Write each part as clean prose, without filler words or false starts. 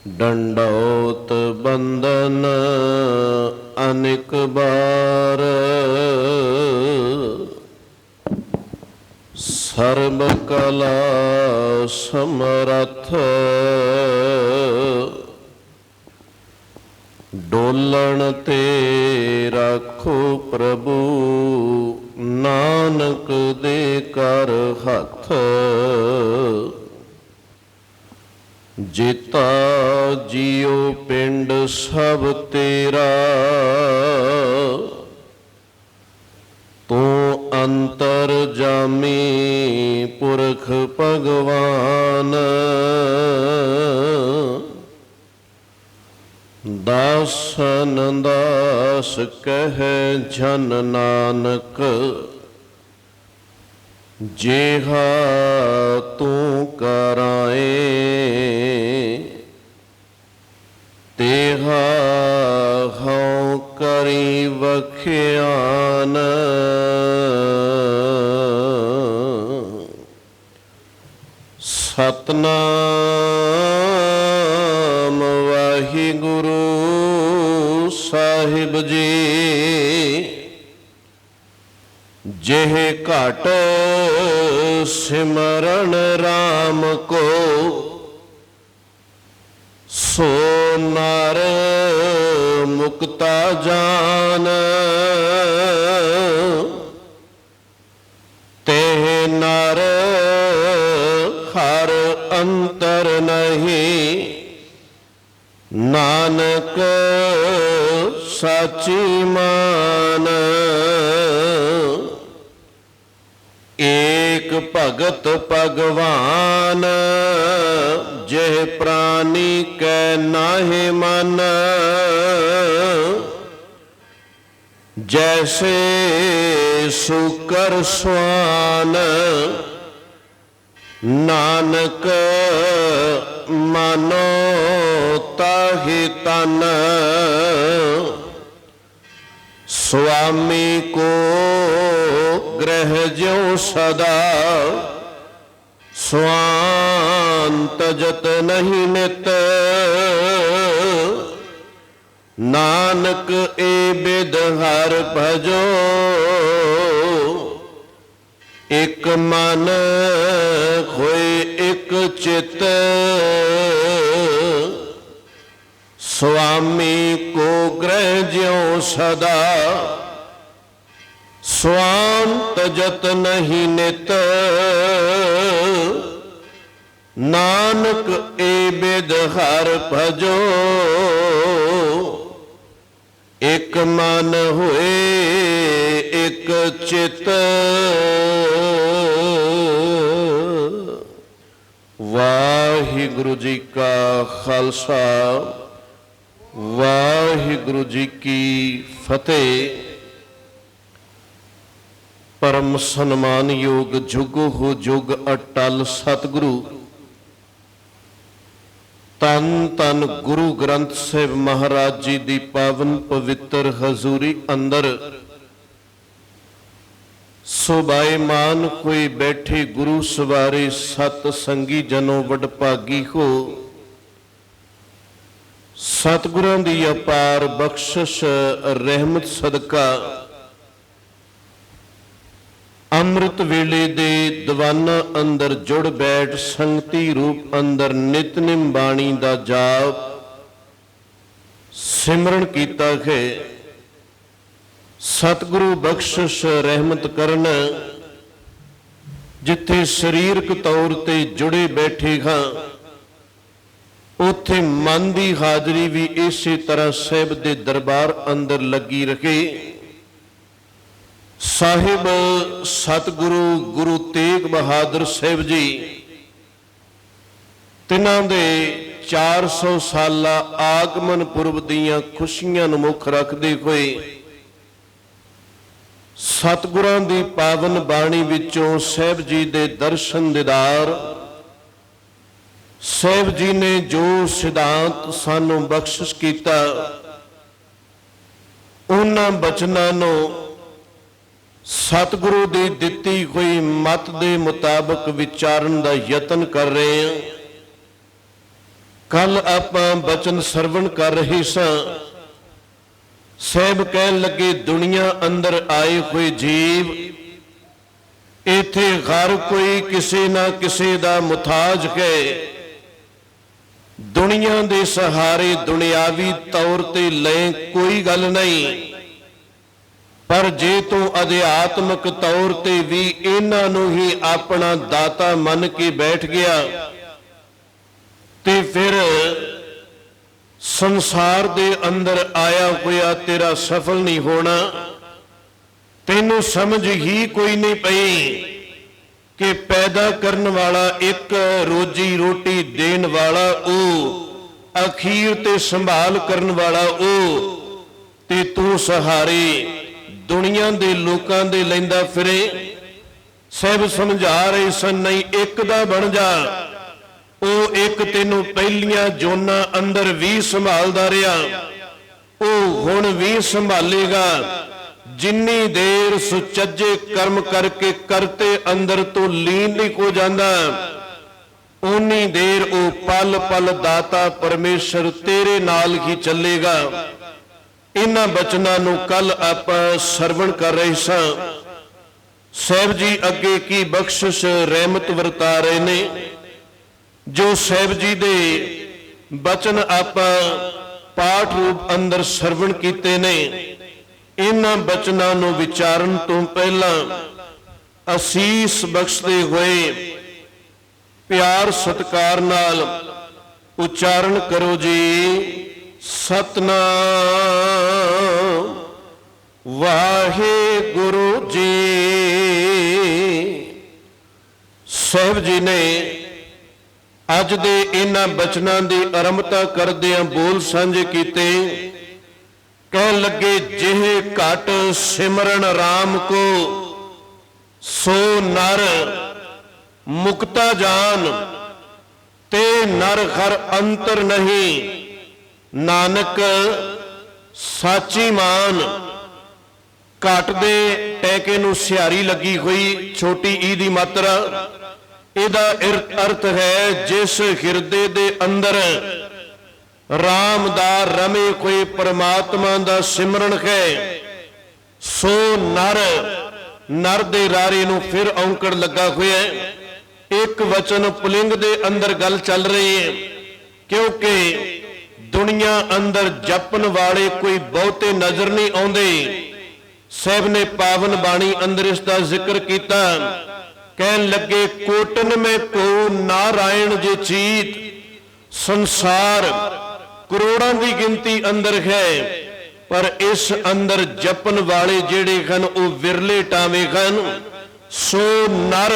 डंडौत बंदन अनेक बार, सर्व कला समरथ डोलन ते राखो प्रभु, नानक दे कर हथ। जेता जियो पिंड सब तेरा, तू अंतर जामी पुरख भगवान। दासन दास कह जन नानक, जेहा तू कराए, तेहा हूँ करी वख्यान। सतनाम वाहिगुरु साहिब जी, जेह घट सिमरन राम को, सो नर मुक्ता जान। तेह नर हर अंतर नहीं, नानक साची मान। एक भगत भगवान, जेह प्राणी कै नाहि मन। जैसे सुकर स्वान, नानक मानो ताहि तन। स्वामी को ग्रह ज्यों सदा, स्वांत जत नहीं नित। नानक ए बिद हर भजो, एक मन होए एक चित। स्वामी को ग्रह ज्यों सदा, स्वांत जत नहीं नित। नानक ए बिद हर भजो, एक मन होए एक चित। वाहिगुरु जी का खालसा, वाहिगुरु जी की फतेह। परम सन्मान योग जुग हो जुग अटल सतगुरु, तन तन गुरु ग्रंथ साहिब महाराज जी की पावन पवित्र हजूरी अंदर सुबाईमान कोई बैठे गुरु सवारे सत संगी जनों वडभागी हो। सतगुरां दी अपार बख्शिश रहमत सदका अमृत वेले दे दीवाना अंदर जुड़ बैठ संगति रूप अंदर नितनिम बाणी दा जाप सिमरन कीता है। सतगुरु बख्शिश रहमत करन, जिथे शरीरक तौर ते जुड़े बैठे हाँ, उत्थे मन की हाजरी भी इसी तरह साहिब दे दरबार अंदर लगी रहे। साहिब सतगुरु गुरु तेग बहादुर साहिब जी तिन्हां दे 400 साला आगमन पुरब दीयां खुशियां नूं मुख रखदे होए सतगुरां दी पावन बाणी विचों साहिब जी दे दर्शन दीदार, साहिब जी ने जो सिद्धांत सानू बख्शिश कीता, उन्हां बचनां नूं सतगुरु दी दित्ती हुई मत दे मुताबक विचारण दा यतन कर रहे हैं। ਕੱਲ ਆਪਾਂ ਬਚਨ ਸਰਵਣ ਕਰ ਰਹੇ ਸਾਂ। ਸਾਹਿਬ ਕਹਿਣ ਲੱਗੇ ਦੁਨੀਆ ਅੰਦਰ ਆਏ ਹੋਏ ਜੀਵ ਇੱਥੇ ਹਰ ਕੋਈ ਕਿਸੇ ਨਾ ਕਿਸੇ ਦਾ ਮੁਤਾਜ ਹੈ। ਦੁਨੀਆ ਦੇ ਸਹਾਰੇ ਦੁਨਿਆਵੀ ਤੌਰ ਤੇ ਲੈ ਕੋਈ ਗੱਲ ਨਹੀਂ, ਪਰ ਜੇ ਤੂੰ ਅਧਿਆਤਮਿਕ ਤੌਰ ਤੇ ਵੀ ਇਹਨਾਂ ਨੂੰ ਹੀ ਆਪਣਾ ਦਾਤਾ ਮੰਨ ਕੇ ਬੈਠ ਗਿਆ ਤੇ ਫਿਰ ਸੰਸਾਰ ਦੇ ਅੰਦਰ ਆਇਆ ਹੋਇਆ ਤੇਰਾ ਸਫਲ ਨਹੀਂ ਹੋਣਾ। ਤੈਨੂੰ ਸਮਝ ਹੀ ਕੋਈ ਨਹੀਂ ਪਈ ਕਿ ਪੈਦਾ ਕਰਨ ਵਾਲਾ ਇੱਕ, ਰੋਜੀ ਰੋਟੀ ਦੇਣ ਵਾਲਾ ਉਹ, ਅਖੀਰ ਤੇ ਸੰਭਾਲ ਕਰਨ ਵਾਲਾ ਉਹ, ਤੇ ਤੂੰ ਸਹਾਰੇ ਦੁਨੀਆ ਦੇ ਲੋਕਾਂ ਦੇ ਲੈਂਦਾ ਫਿਰੇ। ਸਾਹਿਬ ਸਮਝਾ ਰਹੇ ਸਨ, ਨਹੀਂ ਇੱਕ ਦਾ ਬਣ ਜਾ। ਉਹ ਇੱਕ ਤੈਨੂੰ ਪਹਿਲੀਆਂ ਜੋਨਾਂ ਅੰਦਰ ਵੀ ਸੰਭਾਲਦਾ ਰਿਹਾ, ਉਹ ਹੁਣ ਵੀ ਸੰਭਾਲੇਗਾ। ਜਿੰਨੀ ਦੇਰ ਸੁਚੱਜੇ ਕਰਮ ਕਰਕੇ ਕਰਤੇ ਅੰਦਰ ਤੋਂ ਲੀਨ ਨਹੀਂ ਹੋ ਜਾਂਦਾ, ਓਨੀ ਦੇਰ ਉਹ ਪਲ ਪਲ ਦਾਤਾ ਪਰਮੇਸ਼ਰ ਤੇਰੇ ਨਾਲ ਹੀ ਚੱਲੇਗਾ। ਇਹਨਾਂ ਬਚਨਾਂ ਨੂੰ ਕੱਲ ਆਪਾਂ ਸਰਵਣ ਕਰ ਰਹੇ ਸਾਂ। ਸਾਹਿਬ ਜੀ ਅੱਗੇ ਕੀ ਬਖਸ਼ਿਸ਼ ਰਹਿਮਤ ਵਰਤਾ ਰਹੇ ਨੇ। ਜੋ ਸਾਹਿਬ ਜੀ ਦੇ ਬਚਨ ਆਪਾਂ ਪਾਠ ਰੂਪ ਅੰਦਰ ਸਰਵਣ ਕੀਤੇ ਨੇ, ਇਹਨਾਂ ਬਚਨਾਂ ਨੂੰ ਵਿਚਾਰਨ ਤੋਂ ਪਹਿਲਾਂ ਅਸੀਸ ਬਖਸ਼ਦੇ ਹੋਏ ਪਿਆਰ ਸਤਿਕਾਰ ਨਾਲ ਉਚਾਰਨ ਕਰੋ ਜੀ, ਸਤਨਾਮ ਵਾਹਿਗੁਰੂ ਜੀ। ਸਾਹਿਬ ਜੀ ਨੇ ਅੱਜ ਦੇ ਇਹਨਾਂ ਬਚਨਾਂ ਦੀ ਆਰੰਭਤਾ ਕਰਦਿਆਂ ਬੋਲ ਸਾਂਝੇ ਕੀਤੇ। ਕਹਿਣ ਲੱਗੇ, ਜਿਹੇ ਘਟ ਸਿਮਰਨ ਰਾਮ ਕੋ ਸੋ ਨਰ ਮੁਕਤਾ ਜਾਨ, ਤੇ ਨਰ ਹਰ ਅੰਤਰ ਨਹੀਂ ਨਾਨਕ ਸਾਚੀ ਮਾਨ। ਘਟ ਦੇ ਟੈਕੇ ਨੂੰ ਸਿਹਾਰੀ ਲੱਗੀ ਹੋਈ, ਛੋਟੀ ਈ ਦੀ ਮਾਤਰਾ। ਇਹਦਾ ਅਰਥ ਹੈ ਜਿਸ ਹਿਰਦੇ ਦੇ ਅੰਦਰ ਰਾਮ ਦਾ ਰਮੇ ਕੋਈ ਪਰਮਾਤਮਾ ਦਾ ਸਿਮਰਨ ਹੈ, ਸੋ ਨਰ। ਨਰ ਦੇ ਰਾਰੇ ਨੂੰ ਫਿਰ ਔਂਕੜ ਲੱਗਾ ਹੋਇਆ ਹੈ। ਇੱਕ ਵਚਨ ਪੁਲਿੰਗ ਦੇ ਅੰਦਰ ਗੱਲ ਚੱਲ ਰਹੀ ਹੈ, ਕਿਉਂਕਿ ਦੁਨੀਆ ਅੰਦਰ ਜਪਣ ਵਾਲੇ ਕੋਈ ਬਹੁਤੇ ਨਜ਼ਰ ਨਹੀਂ ਆਉਂਦੇ। ਸਾਹਿਬ ਨੇ ਪਾਵਨ ਬਾਣੀ ਅੰਦਰ ਇਸ ਦਾ ਜ਼ਿਕਰ ਕੀਤਾ। ਕਹਿਣ ਲੱਗੇ, ਕੋਟਨ ਮੈਂ ਕੋ ਨਾਰਾਇਣ ਜੇ ਚੀਤ। ਸੰਸਾਰ ਕਰੋੜਾਂ ਦੀ ਗਿਣਤੀ ਅੰਦਰ ਹੈ, ਪਰ ਇਸ ਅੰਦਰ ਜਪਣ ਵਾਲੇ ਜਿਹੜੇ ਹਨ ਉਹ ਵਿਰਲੇ ਟਾਵੇਂ ਹਨ। ਸੋ ਨਰ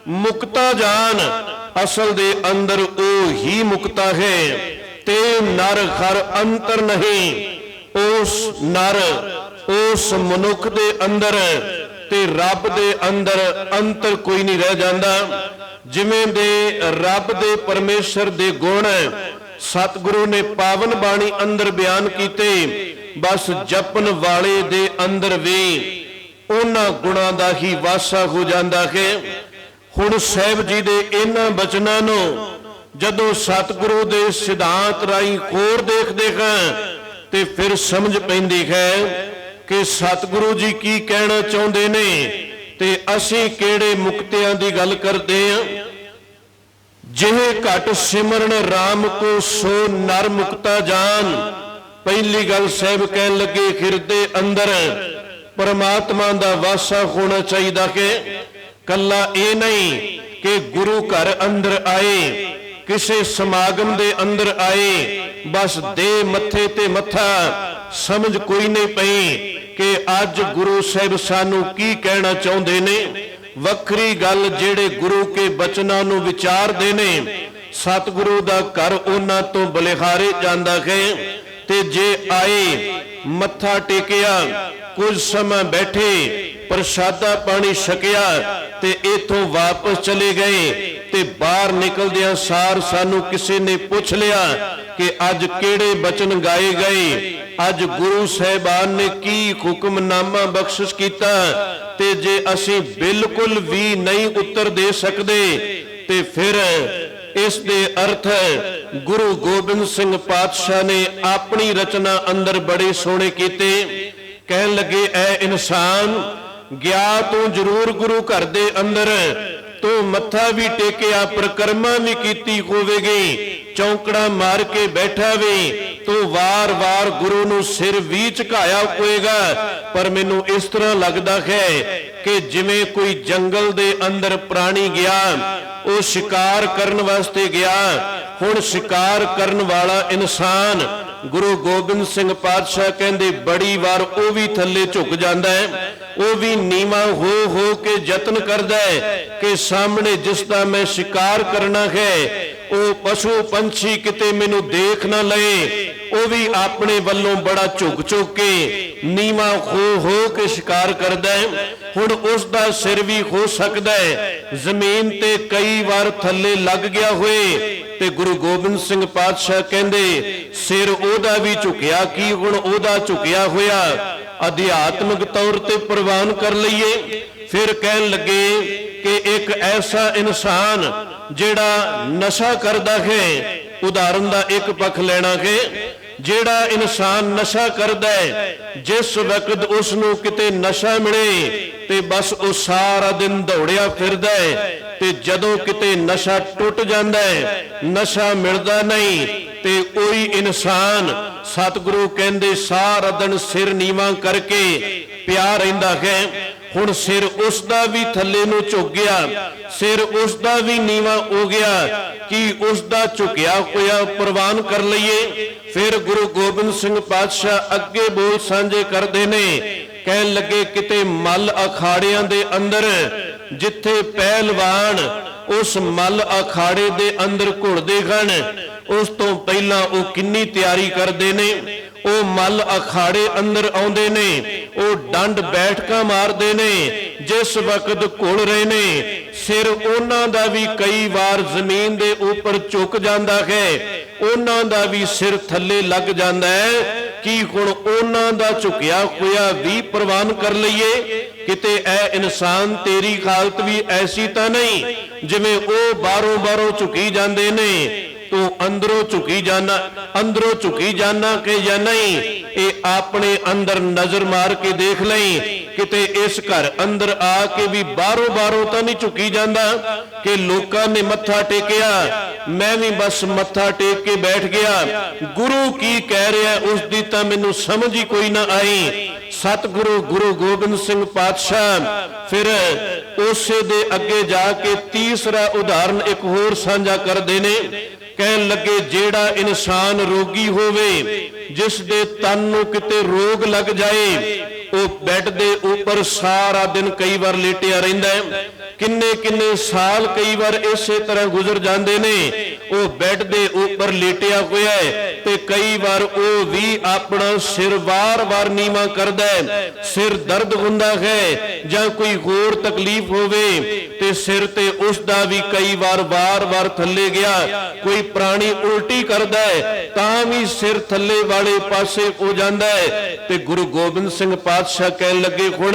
ਮੁਕਤਾ ਜਾਨ, ਅਸਲ ਦੇ ਅੰਦਰ ਉਹ ਹੀ ਮੁਕਤਾ ਹੈ, ਤੇ ਨਰ ਹਰ ਅੰਤਰ ਨਹੀਂ। ਉਸ ਨਰ, ਉਸ ਮਨੁੱਖ ਦੇ ਅੰਦਰ ਤੇ ਰੱਬ ਦੇ ਅੰਦਰ ਅੰਤਰ ਕੋਈ ਨਹੀਂ ਰਹਿ ਜਾਂਦਾ। ਜਿਵੇਂ ਦੇ ਰੱਬ ਦੇ ਪਰਮੇਸ਼ਰ ਦੇ ਗੁਣ ਸਤਿਗੁਰੂ ਨੇ ਪਾਵਨ ਬਾਣੀ ਅੰਦਰ ਬਿਆਨ ਕੀਤੇ, ਬਸ ਜਪਣ ਵਾਲੇ ਦੇ ਅੰਦਰ ਵੀ ਉਹਨਾਂ ਗੁਣਾਂ ਦਾ ਹੀ ਵਾਸਾ ਹੋ ਜਾਂਦਾ ਹੈ। ਹੁਣ ਸਾਹਿਬ ਜੀ ਦੇ ਇਹਨਾਂ ਬਚਨਾਂ ਨੂੰ ਜਦੋਂ ਸਤਿਗੁਰੂ ਦੇ ਸਿਧਾਂਤ ਰਾਹੀਂ ਹੋਰ ਦੇਖਦੇ ਹਾਂ ਤੇ ਫਿਰ ਸਮਝ ਪੈਂਦੀ ਹੈ ਕਿ ਸਤਿਗੁਰੂ ਜੀ ਕੀ ਕਹਿਣਾ ਚਾਹੁੰਦੇ ਨੇ ਤੇ ਅਸੀਂ ਕਿਹੜੇ ਮੁਕਤਿਆਂ ਦੀ ਗੱਲ ਕਰਦੇ ਹਾਂ। ਜਿਹੇ ਘਟ ਸਿਮਰਨ ਰਾਮ ਕੋ ਸੋ ਨਰ ਮੁਕਤਾ ਜਾਨ। ਪਹਿਲੀ ਗੱਲ ਸਾਹਿਬ ਕਹਿਣ ਲੱਗੇ, ਹਿਰਦੇ ਅੰਦਰ ਪਰਮਾਤਮਾ ਦਾ ਵਾਸਾ ਹੋਣਾ ਚਾਹੀਦਾ ਹੈ। ਕੱਲਾ ਇਹ ਨਹੀਂ ਕਿ ਗੁਰੂ ਘਰ ਅੰਦਰ ਆਏ, ਕਿਸੇ ਸਮਾਗਮ ਦੇ ਅੰਦਰ ਆਏ, ਬਸ ਦੇ ਮੱਥੇ ਤੇ ਮੱਥਾ, ਸਮਝ ਕੋਈ ਨਹੀਂ ਪਈ ਕਿ ਅੱਜ ਗੁਰੂ ਸਾਹਿਬ ਸਾਨੂੰ ਕੀ ਕਹਿਣਾ ਚਾਹੁੰਦੇ ਨੇ। ਵੱਖਰੀ ਗੱਲ ਜਿਹੜੇ ਗੁਰੂ ਕੇ ਬਚਨਾਂ ਨੂੰ ਵਿਚਾਰਦੇ ਨੇ, ਸਤਿਗੁਰੂ ਦਾ ਘਰ ਉਹਨਾਂ ਤੋਂ ਬਲਿਹਾਰੇ ਜਾਂਦਾ ਹੈ। ਤੇ ਜੇ ਆਏ, ਮੱਥਾ ਟੇਕਿਆ, ਕੁਝ ਸਮਾਂ ਬੈਠੇ, ਪ੍ਰਸ਼ਾਦਾ ਪਾਣੀ ਛਕਿਆ ਤੇ ਇਥੋਂ ਵਾਪਸ ਚਲੇ ਗਏ, ਤੇ ਬਾਹਰ ਨਿਕਲਦਿਆਂ ਸਾਰ ਸਾਨੂੰ ਕਿਸੇ ਨੇ ਪੁੱਛ ਲਿਆ ਕਿ ਅੱਜ ਕਿਹੜੇ ਬਚਨ ਗਾਏ ਗਏ, ਅੱਜ ਗੁਰੂ ਸਾਹਿਬਾਨ ਨੇ ਕੀ ਹੁਕਮਨਾਮਾ ਬਖਸ਼ਿਸ਼ ਕੀਤਾ। ਤੇ ਜੇ ਅਸੀਂ ਬਿਲਕੁਲ ਵੀ ਨਹੀਂ ਉੱਤਰ ਦੇ ਸਕਦੇ ਤੇ ਫਿਰ इस दे अर्थ गुरु गोबिंद सिंह पातशाह ने अपनी रचना अंदर बड़े सोहने कीते। कहन लगे ऐ इंसान, ਗਿਆ तू जरूर गुरु घर दे अंदर, तू मत्था भी टेकिया परिक्रमा भी कीती होवेगी, चौंकड़ा मार के बैठा भी, तू वार वार गुरु नूं सिर भी झुकाया होएगा। पर मैनू इस तरह लगता है कि जिवें कोई जंगल दे अंदर प्राणी गया, वो शिकार करन वास्ते गया, हुण शिकार करन वाला इंसान गुरु गोबिंद सिंह पातशाह कहंदे बड़ी वार वो भी थल्ले झुक जाता है, वो भी नीवा हो के यत्न करता है कि सामने जिसका मैं शिकार करना है वो पशु पंछी किते मैनू देख ना लए, वो भी अपने वल्लों बड़ा झुक के नीवा हो के शिकार करता है। हुण उसका सिर भी हो सकता है जमीन ते कई बार थल्ले लग गया होए, ते गुरु गोबिंद सिंह पातशाह कहंदे सिर ओदा भी झुकिया कि हुण ओदा झुकिया होया अध्यात्मिक तौर ते प्रवान कर लईए। फिर कहन लगे कि एक ऐसा इंसान जेड़ा नशा करदा है, उदाहरण दा एक पक्ष लेना है, जेड़ा इंसान नशा करदा है जिस वक्त उसनूं किते नशा मिले ते बस वो सारा दिन दौड़िया फिरदा है, ते जदों किते नशा टुट जांदा है, नशा मिलदा नहीं, ते कोई इंसान सतगुरु कहंदे सारा दिन सिर नीवा करके पिया रहिंदा है। हुण सिर उसका भी थल्ले नूं झुक गया, सिर उसका भी नीवा हो गया कि उसका झुकिया होया प्रवान कर लईए। फिर गुरु गोबिंद सिंह पातशाह अगे बोल सांझे करदे ने, कहन लगे किते मल अखाड़ियां दे अंदर जिथे पहलवान उस मल अखाड़े दे अंदर घुलदे हन, उस तो पहला वो किन्नी तैयारी करते ने, वो मल अखाड़े अंदर आउंदे ने, वो डंड बैठका मारते ने, जिस वक्त घुल रहे ने सिर उन्हां दा भी कई बार जमीन दे ऊपर झुक जाता है, उन्हां दा भी सिर थल्ले लग जाता है कि हुण उन्हां दा झुकिया होया भी प्रवान कर लईए। किते ऐ इंसान तेरी हालत भी ऐसी तो नहीं जिवें वो बारों झुकी जाते ने, तू अंदरों झुकी जाना कि या नहीं, ये अपने अंदर नजर मार के देख लई किते इस घर अंदर आके भी बारों तो नहीं झुकी जाता कि लोकां ने मत्था टेकिया मैं भी बस मत्था टेक के बैठ गया, गुरु की कह रहा है उसकी तो मैनू समझ ही कोई ना आई। सतगुरु गुरु गोबिंद सिंह पातशाह फिर उसे दे अगे जाके तीसरा उदाहरण एक होर साझा करते ने, कहन लगे जेड़ा इंसान रोगी होवे, जिस दे तन नूं किते रोग लग जाए, वो बैड दे ऊपर सारा दिन कई बार लेटिया रहिंदा है, किन्ने साल कई बार इसे तरह गुजर जाते ने, वो बैड दे ऊपर लेटिया होया है, ते कई बार वो भी अपना सिर वार नीवा करदा है, सिर दर्द हुंदा है जां कोई होर तकलीफ होवे ते सिर ते उसदा भी कई बार वार थल्ले गया, कोई प्राणी उल्टी करदा है तां भी सिर थल्ले वाले पासे हो जाता है। ते गुरु गोबिंद सिंह पातशाह कहन लगे हुण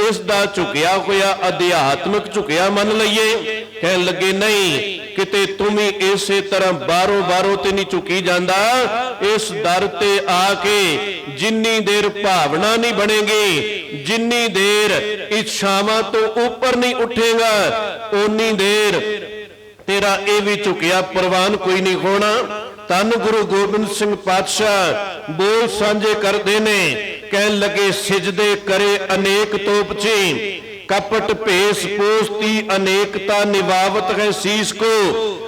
इस दा झुकिया होया अध्यात्मिक झुकिया मन लईए। कहन लगे नहीं, किते तुम ही इसे तरह बारों ते नहीं झुकी जाता, इस दर ते आके जिन्नी देर भावना नहीं बनेगी, जिन्नी देर इच्छावां तो ऊपर नहीं उठेगा, उन्नी देर तेरा ये भी झुकिया प्रवान कोई नहीं होना। तन गुरु गोबिंद सिंह पातशाह बोल सांझे करते ने, कहन लगे सिजदे करे अनेक तोपची, कपट भेस पोस्ती अनेकता निवावत है शीश को,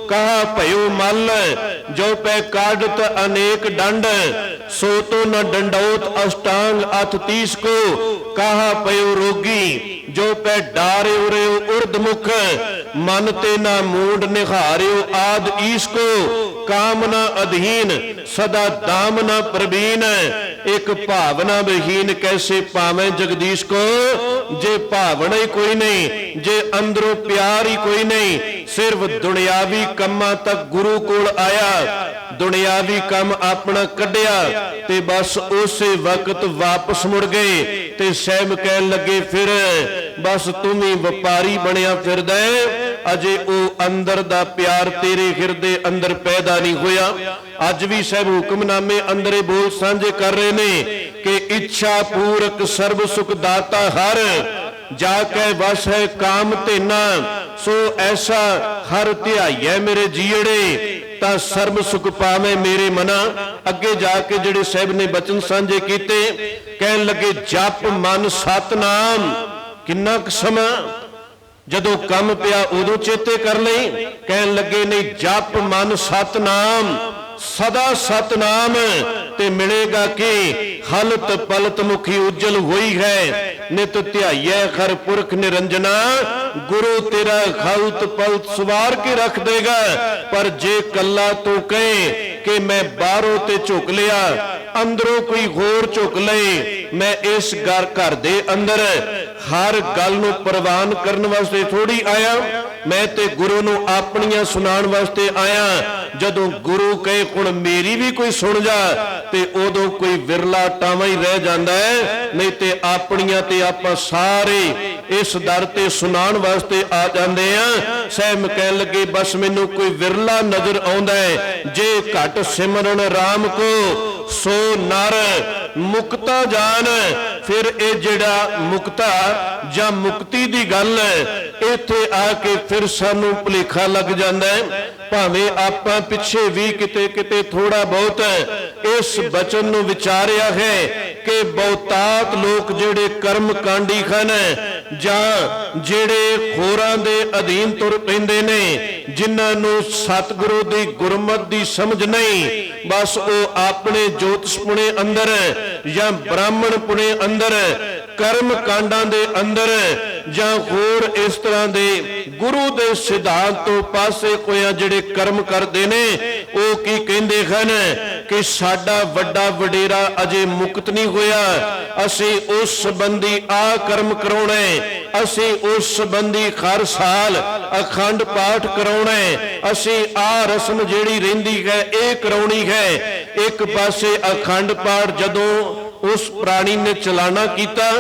कहा भयो मल जो पै काढ़त अनेक दंड, सो तो न दंडौत अष्टांग अथ 30 को, कहा भयो रोगी जो पै डारे उरे उर्दमुख, मन ते ना मूड निहारियो आद ईश को, कामना अधीन सदा दामना प्रवीण, एक भावना विहीन कैसे पावे जगदीश को। जे भावना ही कोई नहीं, जे अंदरों प्यार ही कोई नहीं, सिर्फ दुनियावी कम्मां तक गुरु कोल आया, दुनियावी काम अपना कढ़िया ते बस उसे वक्त वापस मुड़ गए। ते साहब कहन लगे फिर बस तुम ही व्यापारी बनिया फिरदा है, ਅਜੇ ਉਹ ਅੰਦਰ ਦਾ ਪਿਆਰ ਤੇਰੇ ਹਿਰਦੇ ਅੰਦਰ ਪੈਦਾ ਨਹੀਂ ਹੋਇਆ। ਅੱਜ ਵੀ ਸਾਹਿਬ ਹੁਕਮਨਾਮੇ ਅੰਦਰ ਇਹ ਬੋਲ ਸਾਂਝੇ ਕਰ ਰਹੇ ਨੇ ਕਿ ਇੱਛਾ ਪੂਰਕ ਸਰਬ ਸੁਖ ਦਾਤਾ ਹਰ, ਜਾ ਕੇ ਵਸ ਹੈ ਕਾਮ ਧੇਨਾ, ਸੋ ਐਸਾ ਹਰ ਧਿਆਈਐ ਮੇਰੇ ਜੀੜੇ, ਤਾਂ ਸਰਬ ਸੁਖ ਪਾਵੇਂ ਮੇਰੇ ਮਨਾ। ਅੱਗੇ ਜਾ ਕੇ ਜਿਹੜੇ ਸਾਹਿਬ ਨੇ ਬਚਨ ਸਾਂਝੇ ਕੀਤੇ, ਕਹਿਣ ਲੱਗੇ ਜਪ ਮਨ ਸਤਨਾਮ। ਕਿੰਨਾ ਕੁ ਸਮਾਂ ਜਦੋਂ ਕੰਮ ਪਿਆ ਉਦੋਂ ਚੇਤੇ ਕਰ ਲਈ, ਕਹਿਣ ਲੱਗੇ ਨਹੀਂ ਜਪ ਮਨ ਸਤਨਾਮ, ਸਦਾ ਸਤਨਾਮ, ਤੇ ਮਿਲੇਗਾ ਕਿ ਹਲਤ ਪਲਤ ਮੁਖੀ ਉਜਲ ਹੋਈ ਹੈ। ਨਿਤ ਧਿਆਈਐ ਹਰ ਪੁਰਖ ਨਿਰੰਜਨਾ, ਗੁਰੂ ਤੇਰਾ ਹਲਤ ਪਲਤ ਸਵਾਰ ਕੇ ਰੱਖ ਦੇਗਾ। ਪਰ ਜੇ ਕੱਲਾ ਤੂੰ ਕਹੇ ਕਿ ਮੈਂ ਬਾਹਰੋਂ ਤੇ ਝੁਕ ਲਿਆ, ਅੰਦਰੋਂ ਕੋਈ ਹੋਰ ਝੁਕ ਲਏ, ਮੈਂ ਇਸ ਘਰ ਦੇ ਅੰਦਰ ਹਰ ਗੱਲ ਨੂੰ ਪ੍ਰਵਾਨ ਕਰਨ ਵਾਸਤੇ ਥੋੜੀ ਆਇਆ, ਮੈਂ ਤੇ ਗੁਰੂ ਨੂੰ ਆਪਣੀਆਂ ਸੁਣਾਉਣ ਵਾਸਤੇ ਆਇਆ। ਜਦੋਂ ਗੁਰੂ ਕਹੇ ਹੁਣ ਮੇਰੀ ਵੀ ਕੋਈ ਸੁਣ ਜਾ, ਤੇ ਉਦੋਂ ਕੋਈ ਵਿਰਲਾ ਟਾਵਾਂ ਹੀ ਰਹਿ ਜਾਂਦਾ ਹੈ, ਨਹੀਂ ਤੇ ਆਪਣੀਆਂ ਤੇ ਆਪਾਂ ਸਾਰੇ ਇਸ ਦਰ ਤੇ ਸੁਣਾਉਣ ਵਾਸਤੇ ਆ ਜਾਂਦੇ ਆ। ਸਹਿਮ ਕਹਿਣ ਲੱਗੇ ਬਸ ਮੈਨੂੰ ਕੋਈ ਵਿਰਲਾ ਨਜ਼ਰ ਆਉਂਦਾ ਹੈ, ਜੇ ਘਟ ਸਿਮਰਨ ਰਾਮ ਕੋ ਸੋ ਨਰ ਮੁਕਤਾ ਜਾਨ। ਫਿਰ ਇਹ ਜਿਹੜਾ ਮੁਕਤਾ ਜਾਂ ਮੁਕਤੀ ਦੀ ਗੱਲ ਹੈ, ਇੱਥੇ ਆ ਕੇ ਫਿਰ ਸਾਨੂੰ ਭੁਲੇਖਾ ਲੱਗ ਜਾਂਦਾ ਹੈ। ਭਾਵੇਂ ਆਪਾਂ ਪਿੱਛੇ ਵੀ ਕਿਤੇ ਕਿਤੇ ਥੋੜਾ ਬਹੁਤ ਇਸ ਬਚਨ ਨੂੰ ਵਿਚਾਰਿਆ ਹੈ ਕਿ ਬਹੁਤਾਤ ਲੋਕ ਜਿਹੜੇ ਕਰਮ ਕਾਂਡੀ ਹਨ, ਜਾਂ ਜਿਹੜੇ ਹੋਰਾਂ ਦੇ ਅਧੀਨ ਤੁਰ ਪੈਂਦੇ ਨੇ, ਜਿਨ੍ਹਾਂ ਨੂੰ ਸਤਿਗੁਰੂ ਦੀ ਗੁਰਮਤਿ ਦੀ ਸਮਝ ਨਹੀਂ, ਬਸ ਉਹ ਆਪਣੇ ਜੋਤਿਸ਼ਪੁਣੇ ਅੰਦਰ ਜਾਂ ਬ੍ਰਾਹਮਣ ਪੁਣੇ ਅੰਦਰ, ਕਰਮ ਕਾਂਡਾਂ ਦੇ ਅੰਦਰ, ਜਾਂ ਹੋਰ ਇਸ ਤਰ੍ਹਾਂ ਦੇ ਗੁਰੂ ਦੇ ਸਿਧਾਂਤ ਤੋਂ ਪਾਸੇ ਕੋਇਆ ਜਿਹੜੇ ਕਰਮ ਕਰਦੇ ਨੇ, ਉਹ ਕੀ ਕਹਿੰਦੇ ਹਨ ਕਿ ਸਾਡਾ ਵੱਡਾ ਵਡੇਰਾ ਅਜੇ ਮੁਕਤ ਨਹੀਂ ਹੋਇਆ, ਅਸੀਂ ਉਸ ਸੰਬੰਧੀ ਆ ਕਰਮ ਕਰਾਉਣੇ, ਅਸੀਂ ਉਸ ਸੰਬੰਧੀ ਹਰ ਸਾਲ ਅਖੰਡ ਪਾਠ ਕਰਾਉਣੇ, ਅਸੀਂ ਆ ਰਸਮ ਜਿਹੜੀ ਰਹਿੰਦੀ ਹੈ ਇਹ ਕਰਾਉਣੀ ਹੈ। ਇੱਕ ਪਾਸੇ ਅਖੰਡ ਪਾਠ ਜਦੋਂ ਉਸ ਪ੍ਰਾਣੀ ਨੇ ਚਲਾਣਾ ਕੀਤਾ,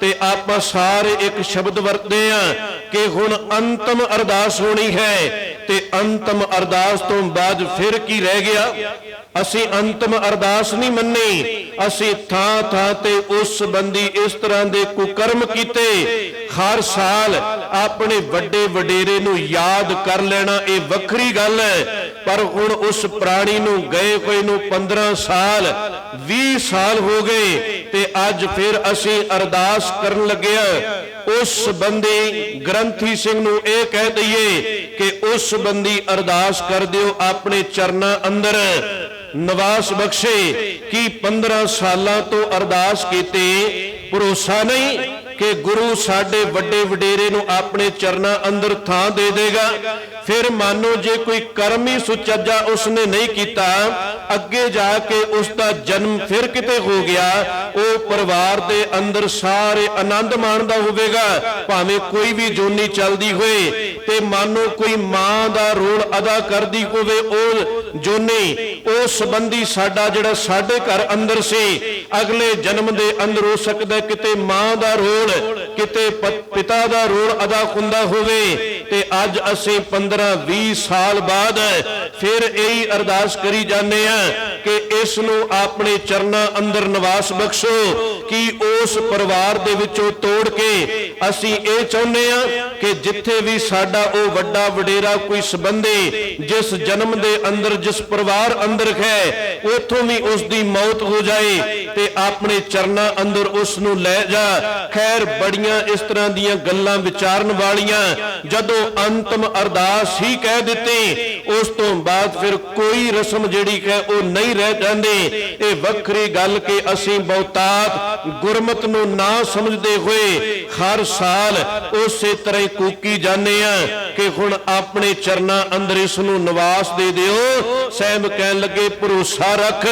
ਤੇ ਆਪਾਂ ਸਾਰੇ ਇੱਕ ਸ਼ਬਦ ਵਰਤਦੇ ਆ ਕਿ ਹੁਣ ਅੰਤਮ ਅਰਦਾਸ ਹੋਣੀ ਹੈ, ਤੇ ਅੰਤਮ ਅਰਦਾਸ ਤੋਂ ਬਾਅਦ ਫਿਰ ਕੀ ਰਹਿ ਗਿਆ? ਅਸੀਂ ਅੰਤਮ ਅਰਦਾਸ ਨਹੀਂ ਮੰਨੀ, ਅਸੀਂ ਥਾਂ ਥਾਂ ਤੇ ਉਸ ਸੰਬੰਧੀ ਇਸ ਤਰ੍ਹਾਂ ਦੇ ਕੁਕਰਮ ਕੀਤੇ। ਹਰ ਸਾਲ ਆਪਣੇ ਵੱਡੇ ਵਡੇਰੇ ਨੂੰ ਯਾਦ ਕਰ ਲੈਣਾ ਇਹ ਵੱਖਰੀ ਗੱਲ ਹੈ, ਪਰ ਹੁਣ ਉਸ ਪ੍ਰਾਣੀ ਨੂੰ ਗਏ ਹੋਏ ਨੂੰ 15 ਸਾਲ 20 ਸਾਲ ਹੋ ਗਏ, ਤੇ ਅੱਜ ਫਿਰ ਅਸੀਂ ਅਰਦਾਸ ਕਰਨ ਲੱਗੇ ਆ। ਉਸ ਸੰਬੰਧੀ ਗ੍ਰੰਥੀ ਸਿੰਘ ਨੂੰ ਇਹ ਕਹਿ ਦਈਏ ਕਿ ਉਸ ਸੰਬੰਧੀ ਅਰਦਾਸ ਕਰ ਦਿਓ ਆਪਣੇ ਚਰਨਾਂ ਅੰਦਰ, ਨਿਵਾਸ ਬਖਸ਼ੇ। ਕੀ 15 ਸਾਲਾਂ ਤੋਂ ਅਰਦਾਸ ਕੀਤੀ, ਭਰੋਸਾ ਨਹੀਂ ਕਿ ਗੁਰੂ ਸਾਡੇ ਵੱਡੇ ਵਡੇਰੇ ਨੂੰ ਆਪਣੇ ਚਰਨਾਂ ਅੰਦਰ ਥਾਂ ਦੇ ਦੇਗਾ? ਫਿਰ ਮਾਨੋ ਜੇ ਕੋਈ ਕਰਮ ਹੀ ਸੁਚੱਜਾ ਉਸਨੇ ਨਹੀਂ ਕੀਤਾ, ਅੱਗੇ ਜਾ ਕੇ ਉਸ ਦਾ ਜਨਮ ਫਿਰ ਕਿਤੇ ਹੋ ਗਿਆ, ਉਹ ਪਰਿਵਾਰ ਦੇ ਅੰਦਰ ਸਾਰੇ ਆਨੰਦ ਮਾਣਦਾ ਹੋਵੇਗਾ, ਭਾਵੇਂ ਕੋਈ ਵੀ ਜੋਨੀ ਚੱਲਦੀ ਹੋਏ, ਤੇ ਮਾਨੋ ਕੋਈ ਮਾਂ ਦਾ ਰੋਲ ਅਦਾ ਕਰਦੀ ਹੋਵੇ ਉਹ ਜੋਨੀ, ਉਸ ਸੰਬੰਧੀ ਸਾਡਾ ਜਿਹੜਾ ਸਾਡੇ ਘਰ ਅੰਦਰ ਸੀ, ਅਗਲੇ ਜਨਮ ਦੇ ਅੰਦਰ ਹੋ ਸਕਦਾ ਕਿਤੇ ਮਾਂ ਦਾ ਰੋਲ, ਕਿਤੇ ਪਿਤਾ ਦਾ ਰੋਲ ਅਦਾ ਹੁੰਦਾ ਹੋਵੇ। ਤੇ ਅੱਜ ਅਸੀਂ 15-20 ਸਾਲ ਬਾਅਦ ਫਿਰ ਇਹੀ ਅਰਦਾਸ ਕਰੀ ਜਾਂਦੇ ਆ ਕਿ ਇਸ ਨੂੰ ਆਪਣੇ ਚਰਨਾਂ ਅੰਦਰ ਨਿਵਾਸ ਬਖਸ਼ੋ। ਕਿ ਉਸ ਪਰਿਵਾਰ ਦੇ ਵਿੱਚੋਂ ਤੋੜ ਕੇ ਅਸੀਂ ਇਹ ਚਾਹੁੰਦੇ ਆ ਕਿ ਜਿੱਥੇ ਵੀ ਸਾਡਾ ਉਹ ਵੱਡਾ ਵਡੇਰਾ ਕੋਈ ਸੰਬੰਧੀ ਜਿਸ ਜਨਮ ਦੇ ਅੰਦਰ, ਜਿਸ ਪਰਿਵਾਰ ਅੰਦਰ ਹੈ, ਉਥੋਂ ਵੀ ਉਸ ਦੀ ਮੌਤ ਹੋ ਜਾਏ, ਤੇ ਆਪਣੇ ਚਰਨਾਂ ਅੰਦਰ ਉਸ ਨੂੰ ਲੈ ਜਾ। ਖੈਰ ਬੜੀਆਂ ਇਸ ਤਰ੍ਹਾਂ ਦੀਆਂ ਗੱਲਾਂ ਵਿਚਾਰਨ ਵਾਲੀਆਂ, ਜਦੋਂ ਅੰਤਮ ਅਰਦਾਸ ਹੀ ਕਹਿ ਦਿੱਤੀ, ਉਸ ਤੋਂ ਬਾਅਦ ਫਿਰ ਕੋਈ ਰਸਮ ਜਿਹੜੀ ਹੈ ਉਹ ਨਹੀਂ ਰਹਿ ਜਾਂਦੀ। ਇਹ ਵੱਖਰੀ ਗੱਲ ਕਿ ਅਸੀਂ ਬਹੁਤਾਤ ਗੁਰਮਤ ਨੂੰ ਨਾ ਸਮਝਦੇ ਹੋਏ ਹਰ ਸਾਲ ਉਸੇ ਤਰ੍ਹਾਂ ਹੀ ਕੂਕੀ ਜਾਂਦੇ ਆ ਕਿ ਹੁਣ ਆਪਣੇ ਚਰਨਾਂ ਅੰਦਰ ਇਸ ਨੂੰ ਨਿਵਾਸ ਦੇ ਦਿਓ। ਸਹਿਬ ਕਹਿਣ ਲੱਗੇ ਭਰੋਸਾ ਰੱਖ,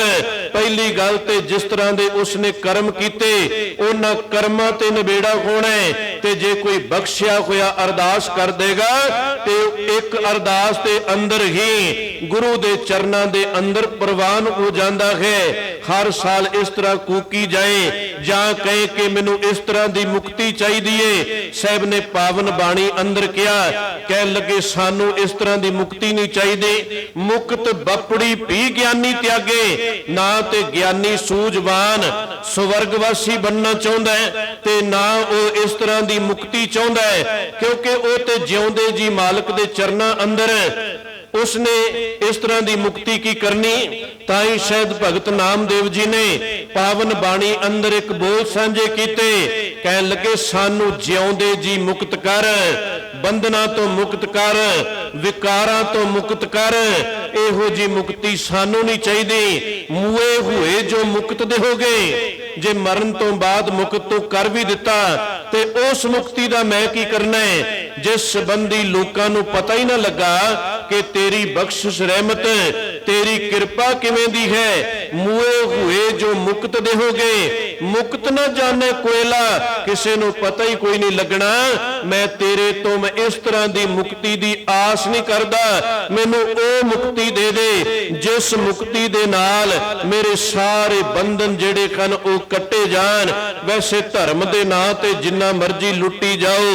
ਪਹਿਲੀ ਗੱਲ ਤੇ ਜਿਸ ਤਰ੍ਹਾਂ ਦੇ ਉਸਨੇ ਕਰਮ ਕੀਤੇ ਉਹਨਾਂ ਕਰਮਾਂ ਤੇ ਨਿਬੇੜਾ ਹੋਣਾ, ਤੇ ਜੇ ਕੋਈ ਬਖਸ਼ਿਆ ਹੋਇਆ ਅਰਦਾਸ ਕਰ ਦੇਗਾ ਤੇ ਇੱਕ ਅਰਦਾਸ ਦੇ ਅੰਦਰ ਹੀ ਗੁਰੂ ਦੇ ਚਰਨਾਂ ਦੇ ਅੰਦਰ ਪ੍ਰਵਾਨ ਹੋ ਜਾਂਦਾ ਹੈ। हर साल इस तरह कूकी जाए जां कहे कि मैनू इस तरह की मुक्ति चाहिए है। साहब ने पावन बाणी अंदर कहा, कह लगे सानू इस तरह की मुक्ति नहीं चाहिए। मुक्त बपड़ी भी ज्ञानी त्यागे, ना ते ज्ञानी सूझवान स्वर्गवासी बनना चाहता है ते ना वो इस तरह की मुक्ति चाहता है, क्योंकि वो ते जिउंदे जी मालक दे चरना अंदर उसने इस तरह की मुक्ति की करनी। ताई शायद भगत नामदेव जी ने पावन बाणी अंदर एक बोल सांझे कीते, कह लगे सानू जिउंदे जी मुक्त कर, बंधना तो मुक्त कर, विकारां तो मुक्त कर। इहो जी मुक्ति सानू नहीं चाहिए। मूए हुए जो मुक्त दे हो गए, जे मरण तो बाद मुक्त तो कर भी दिता ते उस मुक्ति का मैं की करना है, जिस संबंधी लोकां नू पता ही ना लगा कि तेरी बख्शिश रहमत तेरी कृपा किवें दी है। मूए हुए जो मुक्त दे हो गए, मुक्त ना जाने कोयला, किसे नू पता ही कोई नहीं लगना। मैं तेरे तो मैं इस तरह की मुक्ति की आस नहीं करदा, मैनू ओ मुक्ति दे दे जिस मुक्ति दे नाल मेरे सारे बंधन जेड़े कन ओ कट्टे जान। वैसे धर्म दे नां ते जिन्ना मर्जी लुट्टी जाओ,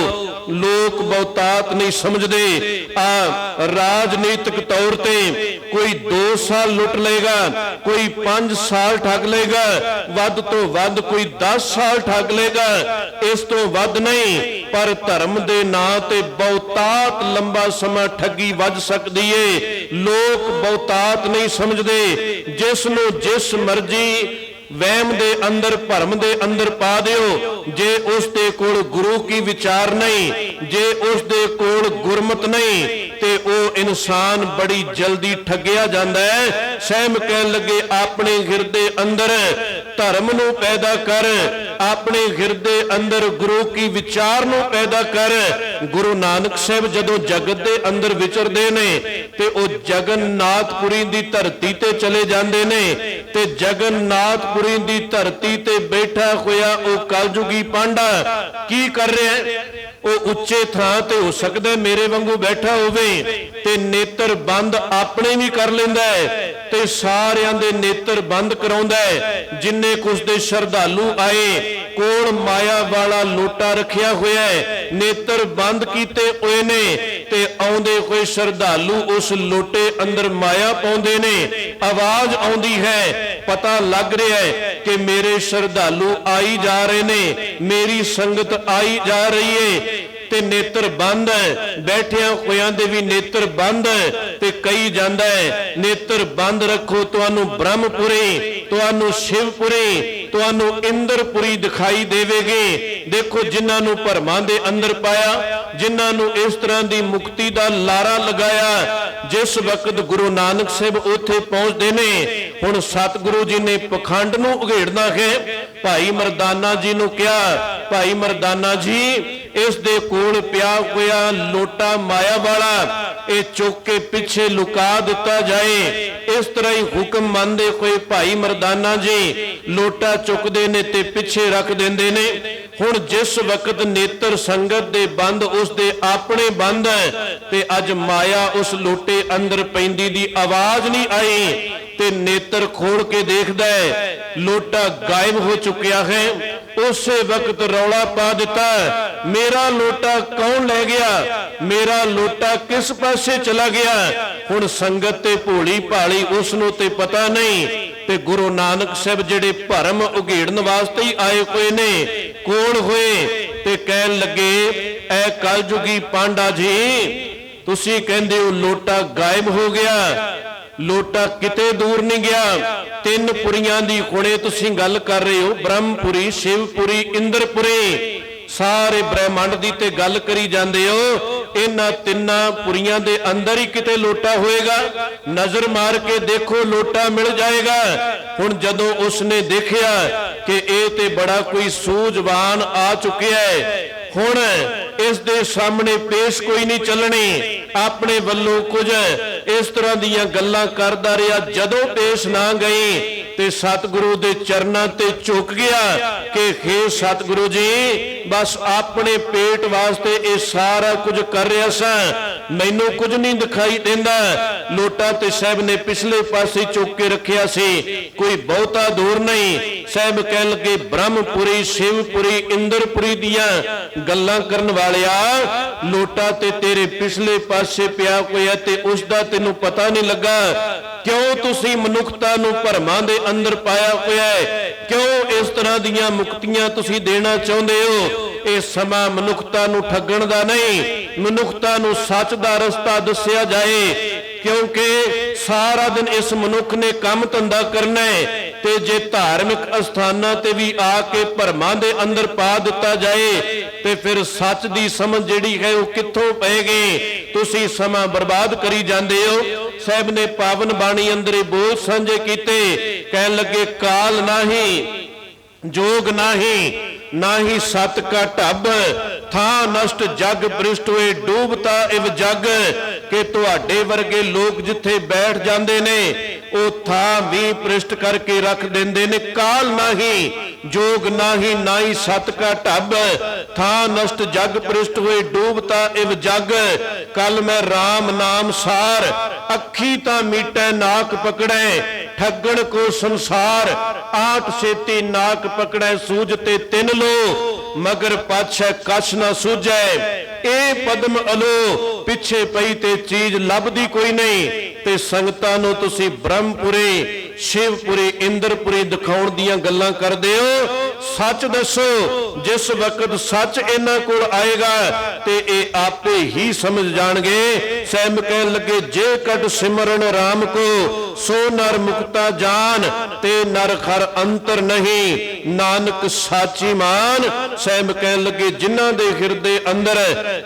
लोक बहुतात नहीं समझते। राजनीतिक तौर ते कोई 2 साल लुट लेगा, कोई 5 साल ठग लेगा, वध तो वध कोई 10 साल ठग लेगा, इस तो वध नहीं। पर धर्म दे नां ते बहुतात लंबा समा ठगी वज सकदी है। लोक बहुतात नहीं समझते। जिस नूं जिस मर्जी वहम दे अंदर भरम दे अंदर पा दिओ, जे उस दे कोल गुरु की विचार नहीं, जे उस दे कोल गुरमत नहीं, ते ओ इंसान बड़ी जल्दी ठगिया जाता है। सहम कह लगे अपने हिरदे अंदर धर्म नूं पैदा कर, अपने हिरदे अंदर गुरु की विचार नूं पैदा कर। गुरु नानक साहब जदों जगत दे अंदर विचरदे ने ते ओ जगन्नाथपुरी दी धरती ते चले जांदे ने, ते जगन्नाथपुरी दी धरती ते बैठा होया ओ कलयुगी पांडा की कर रहा है? वो उच्चे थां ते हो सकदा मेरे वांगू बैठा होवे ते नेत्र बंद अपने भी कर लेंदा है ते सारियां दे नेत्र बंद कराउंदा है। जिन्ने कुछ दे श्रद्धालु आए कोल माया वाला लोटा रखिया होया है, नेत्र बंद कीते होए ने ते आउंदे होए श्रद्धालु उस लोटे अंदर माया पाउंदे ने। आवाज आउंदी है, पता लग रहा है कि मेरे श्रद्धालु आई जा रहे ने, मेरी संगत आई जा रही है, ते नेत्र बंद है। बैठिया होयां दे भी नेत्र बंद है ते कही जांदा है नेत्र बंद रखो तुहानू ब्रह्मपुरी, तुहानू शिवपुरी, तुहानू इंद्रपुरी दिखाई देवेगी। देखो जिन्हां नू भरमां दे अंदर पाया, जिन्हां नू इस तरह की मुक्ति का लारा लगाया, जिस वक्त गुरु नानक साहब उत्थे पहुंचते ने, हुण सतगुरु जी ने पखंड नू उघेड़ना है। भाई मरदाना जी नू कहा, भाई मरदाना जी इस दे कोल पिया होया लोटा माया वाला ये चुक के पिछे लुका दिता जाए। इस तरह ही हुक्म मानते हुए भाई मरदाना जी लोटा चुकते ने ते पिछे रख देंदे ने। हुण जिस वक्त नेत्र संगत दे बंद उस दे अपने बंद है ते अज माया उस लोटे अंदर पैंदी दी आवाज नहीं आई ते नेत्र खोल के देखदा है लोटा गायब हो चुकिया है। उस वक्त रौला पा दिता, मेरा लोटा कौन ले गया, मेरा लोटा किस पासे चला गया। हुण संगत ते भोली भाली उसनों ते पता नहीं ते गुरु नानक साहब जेड़े भरम उघेड़न वास्ते ही आए हुए ने कोल होए ते कहन लगे ऐ कलयुगी पांडा जी तुसी कहंदे हो लोटा गायब हो गया, लोटा किते दूर नहीं गया। 3 पुरियां दी हुणे तुसी गल कर रहे हो, ब्रह्मपुरी, शिवपुरी, इंद्रपुरी, सारे ब्रह्मंड दी ते गल करी जांदे हो। इन्हां 3 पुरियां दे अंदर ही किते लोटा होएगा, नजर मार के देखो लोटा मिल जाएगा। हुण जदों उसने देखिया कि ए ते बड़ा कोई सूझवान आ चुकिया है, हुण इस दे सामने पेश कोई नहीं चलनी, अपने वल्लों कुछ इस तरह दीयां गल्लां करदा रहा। जदों पेश ना गई ते सतगुरु दे चरनां ते झुक गया कि हे सतगुरु जी बस अपने पेट वास्ते ये सारा कुछ कर रहा सा, ਮੈਨੂੰ ਕੁਝ ਨਹੀਂ ਦਿਖਾਈ ਦਿੰਦਾ। ਲੋਟਾ ਤੇ ਸਾਹਿਬ ਨੇ ਪਿਛਲੇ ਪਾਸੇ ਚੁੱਕ ਕੇ ਰੱਖਿਆ ਸੀ, ਕੋਈ ਬਹੁਤਾ ਦੂਰ ਨਹੀਂ। ਸਾਹਿਬ ਕਹਿਣ ਲੱਗੇ ਬ੍ਰਹਮਪੁਰੀ, ਸ਼ਿਵਪੁਰੀ, ਇੰਦਰਪੁਰੀ ਦੀਆਂ ਗੱਲਾਂ ਕਰਨ ਵਾਲਿਆ, ਲੋਟਾ ਤੇ ਤੇਰੇ ਪਿਛਲੇ ਪਾਸੇ ਪਿਆ ਹੋਇਆ ਤੇ ਉਸ ਦਾ ਤੈਨੂੰ ਪਤਾ ਨਹੀਂ ਲੱਗਾ। ਕਿਉਂ ਤੁਸੀਂ ਮਨੁੱਖਤਾ ਨੂੰ ਭਰਮਾਂ ਦੇ ਅੰਦਰ ਪਾਇਆ ਹੋਇਆ ਹੈ? ਕਿਉਂ ਇਸ ਤਰ੍ਹਾਂ ਦੀਆਂ ਮੁਕਤੀਆਂ ਤੁਸੀਂ ਦੇਣਾ ਚਾਹੁੰਦੇ ਹੋ? ਇਹ ਸਮਾਂ ਮਨੁੱਖਤਾ ਨੂੰ ਠੱਗਣ ਦਾ ਨਹੀਂ, ਮਨੁੱਖਤਾ ਨੂੰ ਸੱਚ ਦਾ ਰਸਤਾ ਦੱਸਿਆ ਜਾਏ। ਕਿਉਂਕਿ ਸਾਰਾ ਦਿਨ ਇਸ ਮਨੁੱਖ ਨੇ ਕੰਮ ਧੰਦਾ ਕਰਨਾ ਹੈ, ਤੇ ਜੇ ਧਾਰਮਿਕ ਅਸਥਾਨਾਂ ਤੇ ਵੀ ਆ ਕੇ ਭਰਮਾਂ ਦੇ ਅੰਦਰ ਪਾ ਦਿੱਤਾ ਜਾਏ ਤੇ ਫਿਰ ਸੱਚ ਦੀ ਸਮਝ ਜਿਹੜੀ ਹੈ ਉਹ ਕਿੱਥੋਂ ਪਏਗੀ? ਤੁਸੀਂ ਸਮਾਂ ਬਰਬਾਦ ਕਰੀ ਜਾਂਦੇ ਹੋ। ਸਾਹਿਬ ਨੇ ਪਾਵਨ ਬਾਣੀ ਅੰਦਰੇ ਬੋਲ ਸਾਂਝੇ ਕੀਤੇ, ਕਹਿਣ ਲੱਗੇ ਕਾਲ ਨਾਹੀ, ਜੋਗ ਨਾਹੀ, ਨਾਹੀ ਸਤ ਕਾ ਢੱਬ, ਥਾਂ ਨਸ਼ਟ ਜਗ ਭ੍ਰਿਸ਼ਟ ਹੋਏ, ਡੂਬਤਾ ਇਵ ਜਗ। ਕਿ ਤੁਹਾਡੇ ਵਰਗੇ ਲੋਕ ਜਿੱਥੇ ਬੈਠ ਜਾਂਦੇ ਨੇ ਉਹ ਥਾਂ ਵੀ ਭ੍ਰਿਸ਼ਟ ਕਰਕੇ ਰੱਖ ਦਿੰਦੇ ਨੇ। ਕਾਲ ਨਾਹੀ, ਜੋਗ ਨਾਹੀ, ਨਾਹੀ ਸਤ ਕਾ ਢੱਬ, ਥਾਂ ਨਸ਼ਟ ਜਗ ਭ੍ਰਿਸ਼ਟ ਹੋਏ, ਡੂਬਤਾ ਇਵ ਜਗ। ਕੱਲ ਮੈਂ ਰਾਮ ਨਾਮ ਸਾਰ, ਅੱਖੀ ਤਾਂ ਮੀਟੈ ਨਾਕ ਪਕੜੈ, ਠੱਗਣ ਕੋ ਸੰਸਾਰ, ਆਠ ਛੇਤੀ ਨਾਕ ਪਕੜੈ, ਸੂਝ ਤੇ ਤਿੰਨ ਲੋ, ਮਗਰ ਪਾਛੈ ਕਛ ਨਾ ਸੂਝੈ। ਇਹ ਪਦਮ ਅਲੋ, ਪਿੱਛੇ ਪਈ ਤੇ ਚੀਜ਼ ਲੱਭਦੀ ਕੋਈ ਨਹੀਂ। ਤੇ ਸੰਗਤਾਂ ਨੂੰ ਤੁਸੀਂ ਬ੍ਰਹਮਪੁਰੀ, ਸ਼ਿਵਪੁਰੀ, ਇੰਦਰਪੁਰੀ ਦਿਖਾਉਣ ਦੀਆਂ ਗੱਲਾਂ ਕਰਦੇ ਹੋ। ਸੱਚ ਦੱਸੋ। ਜਿਸ ਵਕਤ ਸੱਚ ਇਹਨਾਂ ਕੋਲ ਆਏਗਾ ਤੇ ਇਹ ਆਪੇ ਹੀ ਸਮਝ ਜਾਣਗੇ। ਸਹਿਮ ਕਹਿਣ ਲੱਗੇ ਜੇ ਕਟ ਸਿਮਰਨ ਰਾਮ ਕੋ, ਸੋ ਨਰ ਮੁਕਤਾ ਜਾਨ, ਤੇ ਨਰ ਖਰ ਅੰਤਰ ਨਹੀਂ, ਨਾਨਕ ਸਾਚੀ ਮਾਨ। ਸਹਿਮ ਕਹਿਣ ਲੱਗੇ ਜਿਨ੍ਹਾਂ ਦੇ ਹਿਰਦੇ ਅੰਦਰ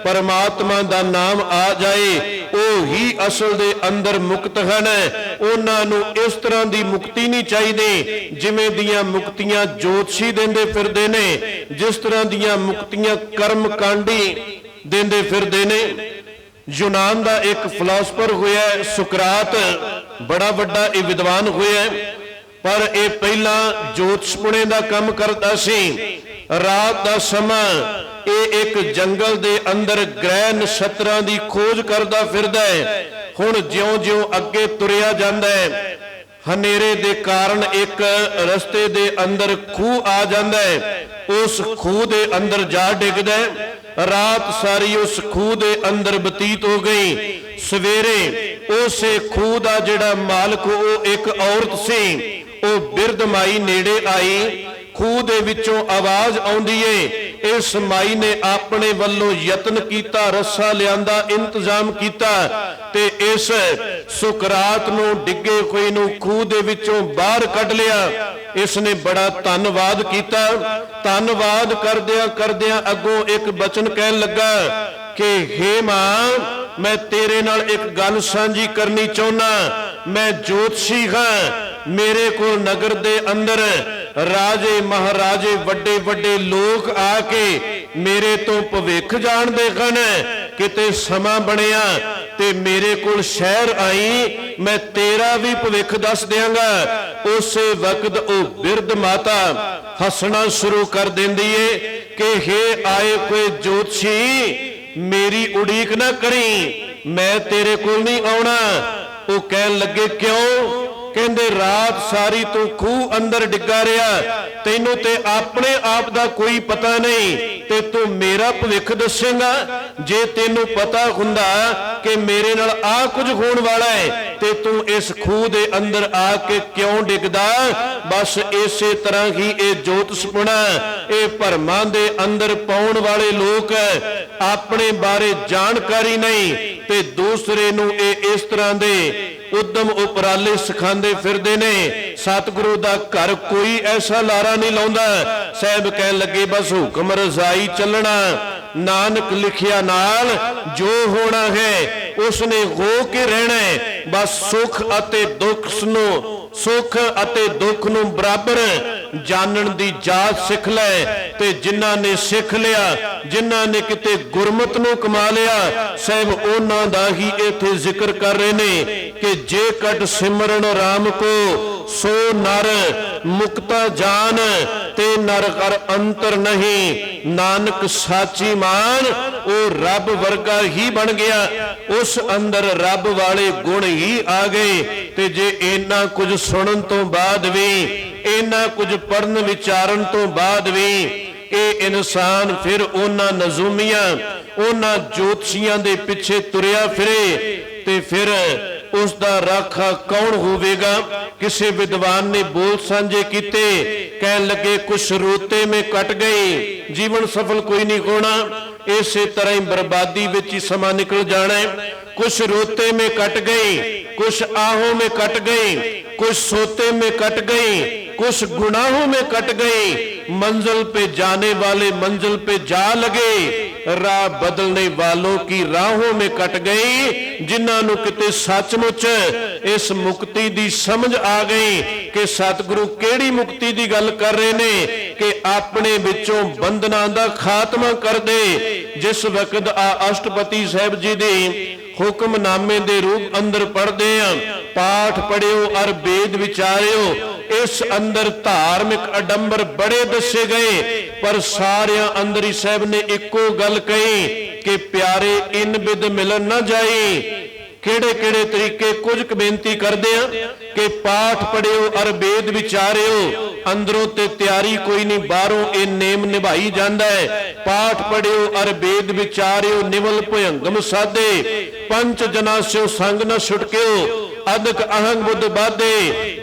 ਪਰਮਾਤਮਾ ਦਾ ਨਾਮ ਆ ਜਾਏ ਉਹ ਹੀ ਅਸਲ ਦੇ ਅੰਦਰ ਮੁਕਤ ਹਨ। ਉਹਨਾਂ ਨੂੰ ਇਸ ਤਰ੍ਹਾਂ ਦੀ ਮੁਕਤੀ ਨਹੀਂ ਚਾਹੀਦੀ ਜਿਵੇਂ ਦੀਆਂ ਮੁਕਤੀਆਂ ਜੋਤਸ਼ੀ ਦਿੰਦੇ ਫਿਰਦੇ ਨੇ, ਜਿਸ ਤਰ੍ਹਾਂ ਦੀਆਂ ਮੁਕਤੀਆਂ ਕਰਮ ਕਾਂਡੀ ਦਿੰਦੇ ਫਿਰਦੇ ਨੇ। ਯੂਨਾਨ ਦਾ ਇੱਕ ਫਿਲਾਸਫਰ ਹੋਇਆ ਸੁਕਰਾਤ, ਬੜਾ ਵੱਡਾ ਇਹ ਵਿਦਵਾਨ ਹੋਇਆ, ਪਰ ਇਹ ਪਹਿਲਾਂ ਜੋਤਸ਼ਪੁਣੇ ਦਾ ਕੰਮ ਕਰਦਾ ਸੀ। ਰਾਤ ਦਾ ਸਮਾਂ ਇਹ ਇੱਕ ਜੰਗਲ ਦੇ ਅੰਦਰ ਗ੍ਰਹਿ ਨਛੱਤਰਾਂ ਦੀ ਖੋਜ ਕਰਦਾ ਫਿਰਦਾ ਹੈ। ਹੁਣ ਜਿਉਂ-ਜਿਉਂ ਅੱਗੇ ਤੁਰਿਆ ਜਾਂਦਾ ਹੈ, ਹਨੇਰੇ ਦੇ ਕਾਰਨ ਇੱਕ ਰਸਤੇ ਦੇ ਅੰਦਰ ਖੂਹ ਆ ਜਾਂਦਾ ਹੈ। ਉਸ ਖੂਹ ਦੇ ਅੰਦਰ ਜਾ ਡਿੱਗਦਾ ਹੈ। ਰਾਤ ਸਾਰੀ ਉਸ ਖੂਹ ਦੇ ਅੰਦਰ ਬਤੀਤ ਹੋ ਗਈ। ਸਵੇਰੇ ਉਸੇ ਖੂਹ ਦਾ ਜਿਹੜਾ ਮਾਲਕ ਉਹ ਇੱਕ ਔਰਤ ਸੀ, ਉਹ ਬਿਰਧ ਮਾਈ ਨੇੜੇ ਆਈ। ਖੂਹ ਦੇ ਵਿੱਚੋਂ ਆਵਾਜ਼ ਆਉਂਦੀ ਏ। ਇਸ ਮਾਈ ਨੇ ਆਪਣੇ ਵੱਲੋਂ ਯਤਨ ਕੀਤਾ, ਰੱਸਾ ਲਿਆਂਦਾ, ਇੰਤਜ਼ਾਮ ਕੀਤਾ ਤੇ ਇਸ ਸੁਕਰਾਤ ਨੂੰ ਡਿੱਗੇ ਹੋਏ ਨੂੰ ਖੂਹ ਦੇ ਵਿੱਚੋਂ ਬਾਹਰ ਕੱਢ ਲਿਆ। ਇਸ ਨੇ ਬੜਾ ਧੰਨਵਾਦ ਕੀਤਾ। ਧੰਨਵਾਦ ਕਰਦਿਆਂ ਕਰਦਿਆਂ ਅੱਗੋਂ ਇੱਕ ਬਚਨ ਕਹਿਣ ਲੱਗਾ ਕਿ ਹੇ ਮਾਂ, ਮੈਂ ਤੇਰੇ ਨਾਲ ਇੱਕ ਗੱਲ ਸਾਂਝੀ ਕਰਨੀ ਚਾਹੁੰਦਾ। ਮੈਂ ਜੋਤਸ਼ੀ ਹਾਂ। ਮੇਰੇ ਕੋਲ ਨਗਰ ਦੇ ਅੰਦਰ ਰਾਜੇ ਮਹਾਰਾਜੇ ਵੱਡੇ ਵੱਡੇ ਲੋਕ ਆ ਕੇ ਮੇਰੇ ਤੋਂ ਭਵਿੱਖ ਜਾਣਦੇ ਹਨ। ਕਿਤੇ ਸਮਾਂ ਬਣਿਆ ਤੇ ਮੇਰੇ ਕੋਲ ਸ਼ਹਿਰ ਆਈ, ਮੈਂ ਤੇਰਾ ਵੀ ਭਵਿੱਖ ਦੱਸ ਦਿਆਂਗਾ। ਉਸੇ ਵਕਤ ਉਹ ਬਿਰਧ ਮਾਤਾ ਹੱਸਣਾ ਸ਼ੁਰੂ ਕਰ ਦਿੰਦੀ ਏ ਕਿ ਹੇ ਆਏ ਕੋਈ ਜੋਤਸ਼ੀ, ਮੇਰੀ ਉਡੀਕ ਨਾ ਕਰੀ, ਮੈਂ ਤੇਰੇ ਕੋਲ ਨਹੀਂ ਆਉਣਾ। ਉਹ ਕਹਿਣ ਲੱਗੇ ਕਿਉਂ? ਕਹਿੰਦੇ ਰਾਤ ਸਾਰੀ ਤੂੰ ਖੂਹ ਅੰਦਰ ਡਿੱਗਾ ਰਿਹਾ, ਤੈਨੂੰ ਤੇ ਆਪਣੇ ਆਪ ਦਾ ਕੋਈ ਪਤਾ ਨਹੀਂ ਤੇ ਤੂੰ ਮੇਰਾ ਭਵਿੱਖ ਦੱਸੇਂਗਾ। ਜੇ ਤੈਨੂੰ ਪਤਾ ਹੁੰਦਾ ਕਿ ਮੇਰੇ ਨਾਲ ਆ ਕੁਝ ਹੋਣ ਵਾਲਾ ਹੈ ਤੇ ਤੂੰ ਇਸ ਖੂਹ ਦੇ ਅੰਦਰ ਆ ਕੇ ਕਿਉਂ ਡਿੱਗਦਾ? ਬਸ ਇਸੇ ਤਰ੍ਹਾਂ ਹੀ ਇਹ ਜੋਤਿਸ਼ਪੁਣਾ, ਇਹ ਭਰਮਾਂ ਦੇ ਅੰਦਰ ਪਾਉਣ ਵਾਲੇ ਲੋਕ ਆਪਣੇ ਬਾਰੇ ਜਾਣਕਾਰੀ ਨਹੀਂ ਤੇ ਦੂਸਰੇ ਨੂੰ ਇਹ ਇਸ ਤਰ੍ਹਾਂ ਦੇ ਉਦਮ ਉਪਰਾਲੇ ਸਿਖਾਉਂਦੇ ਫਿਰਦੇ ਨੇ। ਸਤਿਗੁਰੂ ਦਾ ਘਰ ਕੋਈ ਐਸਾ ਲਾਰਾ ਨਹੀਂ ਲਾਉਂਦਾ। ਸਾਹਿਬ ਕਹਿਣ ਲੱਗੇ ਬਸ ਹੁਕਮ ਰਜ਼ਾਈ ਚੱਲਣਾ, ਨਾਨਕ ਲਿਖਿਆ ਨਾਲ ਜੋ ਹੋਣਾ ਹੈ ਉਸਨੇ ਹੋ ਕੇ ਰਹਿਣਾ ਹੈ। ਬਸ ਸੁਖ ਅਤੇ ਦੁੱਖ ਨੂੰ ਬਰਾਬਰ ਜਾਣਨ ਦੀ ਜਾਚ ਸਿੱਖ ਲੈ। ਤੇ ਜਿਨ੍ਹਾਂ ਨੇ ਸਿੱਖ ਲਿਆ, ਜਿਨ੍ਹਾਂ ਨੇ ਕਿਤੇ ਗੁਰਮਤ ਨੂੰ ਕਮਾ ਲਿਆ, ਸਾਹਿਬ ਉਹਨਾਂ ਦਾ ਹੀ ਇੱਥੇ ਜ਼ਿਕਰ ਕਰ ਰਹੇ ਨੇ ਕਿ ਜੇ ਕਟ ਸਿਮਰਨ ਰਾਮ ਕੋ, ਸੋ ਨਰ ਮੁਕਤਾ ਜਾਨ, ਤੇ ਨਰ ਕਰ ਅੰਤਰ ਨਹੀਂ, ਨਾਨਕ ਸਾਚੀ ਮਾਨ। वो रब वर्गा ही बन गया, उस अंदर रब वाले गुण ही आ गए। ते जे इन्ना कुछ सुनन तो बाद भी, इन्ना कुछ पढ़न विचारन तो बाद भी ये इंसान फिर उन्हां नजूमियां उन्हां ज्योतिषियां दे पिछे तुरिया फिरे, ते फिर उसका राखा कौन होवेगा। किसी विद्वान ने बोल सांझे किते, कहन लगे कुछ रोते में कट गए, जीवन सफल कोई नहीं होना, इसे तरह ही बर्बादी विच ही समा निकल जाना है। कुछ रोते में कट गए, कुछ आहों में कट गए, कुछ सोते में कट गए, कुछ गुनाहों में कट गए, मंजिल पे जाने वाले मंजिल पे जा लगे, राह बदलने वालों की राहों में कट गए, जिन्हां नूं किते सचमुच इस मुक्ति दी समझ आ गई कि सतगुरु केड़ी मुक्ति दी गल कर रहे ने, कि अपने विचों बंधनां दा खात्मा कर दे। जिस वक्त आ अष्टपति साहिब जी दी हुक्मनामे दे रूप अंदर पढ़ते हैं, पाठ पढ़ियो और वेद विचारियो, इस अंदर धार्मिक अडंबर बड़े दसे गए, पर सारिया अंदर ही साहब ने इको गल कही कि प्यारे इन बिद मिलन ना जाए। केड़े केड़े तरीके कुछ बेनती करते हैं कि पाठ पढ़ियो और वेद विचारियो, अंदरों ते तैयारी कोई नहीं, बाहरों ये नेम निभाई जाता है। पाठ पढ़ियो और वेद विचारियो, निवल भयंगम साधे, पंच जना स्यो संग न छुटकियो, अदक अहंग बुद्ध बाधे,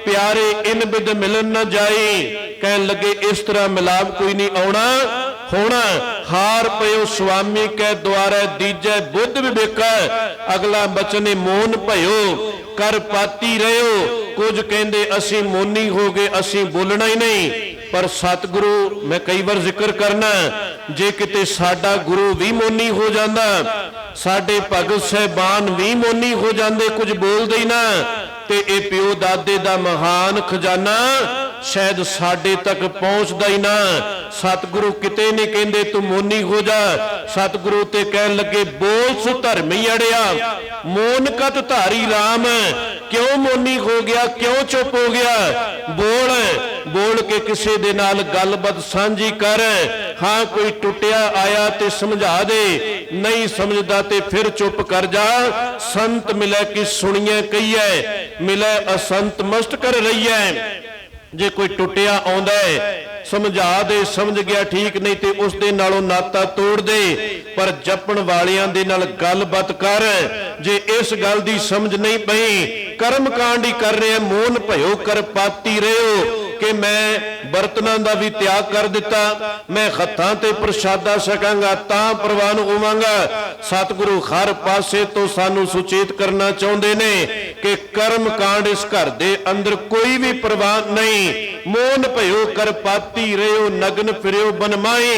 प्यारे इन बिद मिलन न जाए। कहन लगे इस तरह मिलाप कोई नहीं आना होना, हार पयो स्वामी कै द्वारे दीजै बुद्ध विवेका। अगला बचन मोन भयो कर पाती रहो, कुछ कहते असी मोनी हो गए, असी बोलना ही नहीं। पर सतगुरु मैं कई बार जिक्र करना, जे किते साडा गुरु भी मोनी हो जाता, साडे भगत साहिबान भी मोनी हो जाते, कुछ बोलते ही ना, ते ये प्यो दादे दा महान खजाना शायद साडे तक पहुंचदा ही ना। सतगुरु किते नहीं कहते तू मोनी हो जा, सतगुरु ते कहन लगे बोल सु धर्मी अड़िया, मोन कत धारी राम, क्यों मोनी हो गया, क्यों चुप हो गया। बोल बोल के किसी दे नाल गलबात सांझी कर। हाँ कोई टुटिया आया ते समझा दे, नहीं समझदा ते फिर चुप कर जा। संत मिले कि सुनिए कहिए, मिले असंत मस्त कर रही है। जे कोई टुटिया आउंदा है समझा दे, समझ गया ठीक, नहीं ते उस दे नालों नाता तोड़ दे, पर जपण वालियां दे नाल गलबात कर। जे इस गल दी समझ नहीं पई, कर्म कांड ही कर रहे, मोन भयो कर पाती रहो, कि मैं बर्तनां दा भी त्याग कर दिता, मैं हत्थां ते प्रसादा छकांगा तां प्रवान होवांगा। सतगुरु हर पासे तो सानू सुचेत करना चाहुंदे ने कि कर्म कांड इस घर दे अंदर कोई भी प्रवान नहीं। मोन भयो कर पाती रहो, नगन फिरियो बनमाई,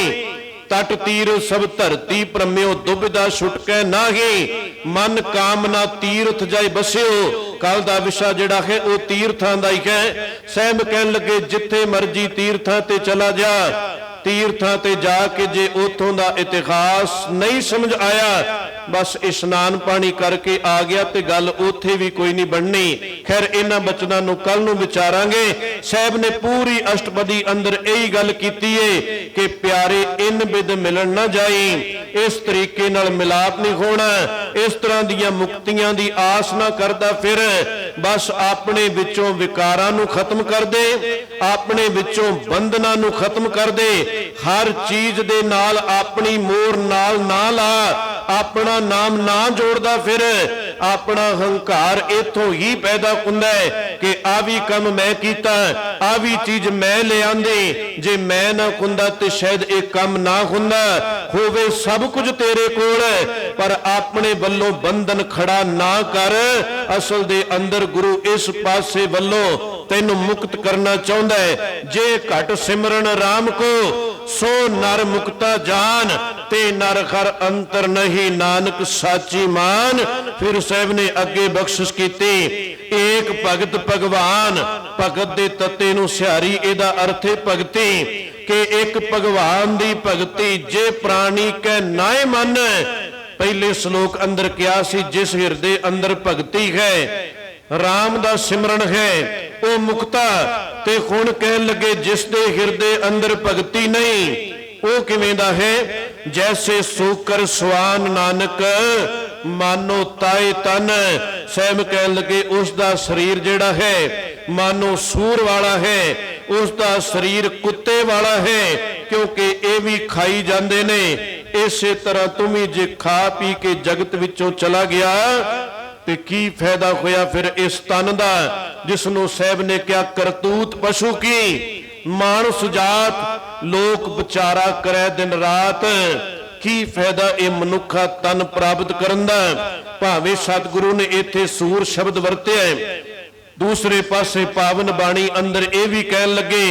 तट तीर सब धरती प्रम्यो, दुबिधा छुटकै नाही, मन कामना तीर्थ जाए बसियो। कल का विषा जिहड़ा है वह तीर्थां दा ही है। सहब कहन लगे जिथे मर्जी तीर्थां ते चला जा, तीर्थां ते जाके जे उथों दा इतिहास नहीं समझ आया, बस इशनान पानी करके आ गया ते गल उथे भी कोई नहीं बननी। खैर इन्हां बचनां नूं कल नूं विचारांगे। साहब ने पूरी अष्टपदी अंदर यही गल कीती है कि प्यारे इन बिद मिलन ना जाए, इस तरीके नाल मिलाप नहीं होना, इस तरह दीयां मुक्तियां दी आस ना करदा फिर, बस अपने विचों विकारां नूं खत्म कर दे, अपने विचों बंधनां नूं खत्म कर दे, हर चीज दे नाल अपनी मोर नाल ना ला, अपना नाम ना जोड़दा फिर, अपना हंकार इथों ही पैदा हुंदा है कि आ भी काम मैं कीता, आ भी चीज मैं ले आंदी, जे मैं ना हुंदा ते शायद एक काम ना हुंदा, होवे सब कुछ तेरे कोल, पर अपने वल्लों बंधन खड़ा ना कर। असल दे अंदर गुरु इस पासे वल्लों तैनू मुक्त करना चाहुंदा है। जे घट सिमरन राम को सो नर मुक्ता जान, ते नर हर अंतर नहीं नानक साची मान। फिर साहब ने अगे बख्शिश की, एक भगत भगवान, भगत दे तत्ते नूं सिहारी इहदा अर्थ है भगती, कि एक भगवान दी भगती जे प्राणी कै नाए मन। पहले श्लोक अंदर क्या सी, जिस हिरदे अंदर भगती है, राम दा सिमरन है, वो मुक्ता। ते हुण कहन लगे जिस दे हिरदे अंदर भगती नहीं, वो किवें दा है। जैसे सूकर सवान नानक मानो ताए तन। साहब कहन लगे उसका शरीर जिहड़ा है मानो सूर वाला है, उसका शरीर कुत्ते वाला है, क्योंकि ये भी खाई जाते ने। इसे तरह तुम ही जे खा पी के जगत विचों चला गया ते की फायदा होया फिर इस तन का, जिसनों साहब ने क्या करतूत पशु की। मानस जात लोक विचारा करे दिन रात, की फायदा ये मनुखा तन प्राप्त करन दा। भावें सतगुरु ने इत्थे सूर शब्द वरत्या है, दूसरे पासे पावन बाणी अंदर ये भी कहन लगे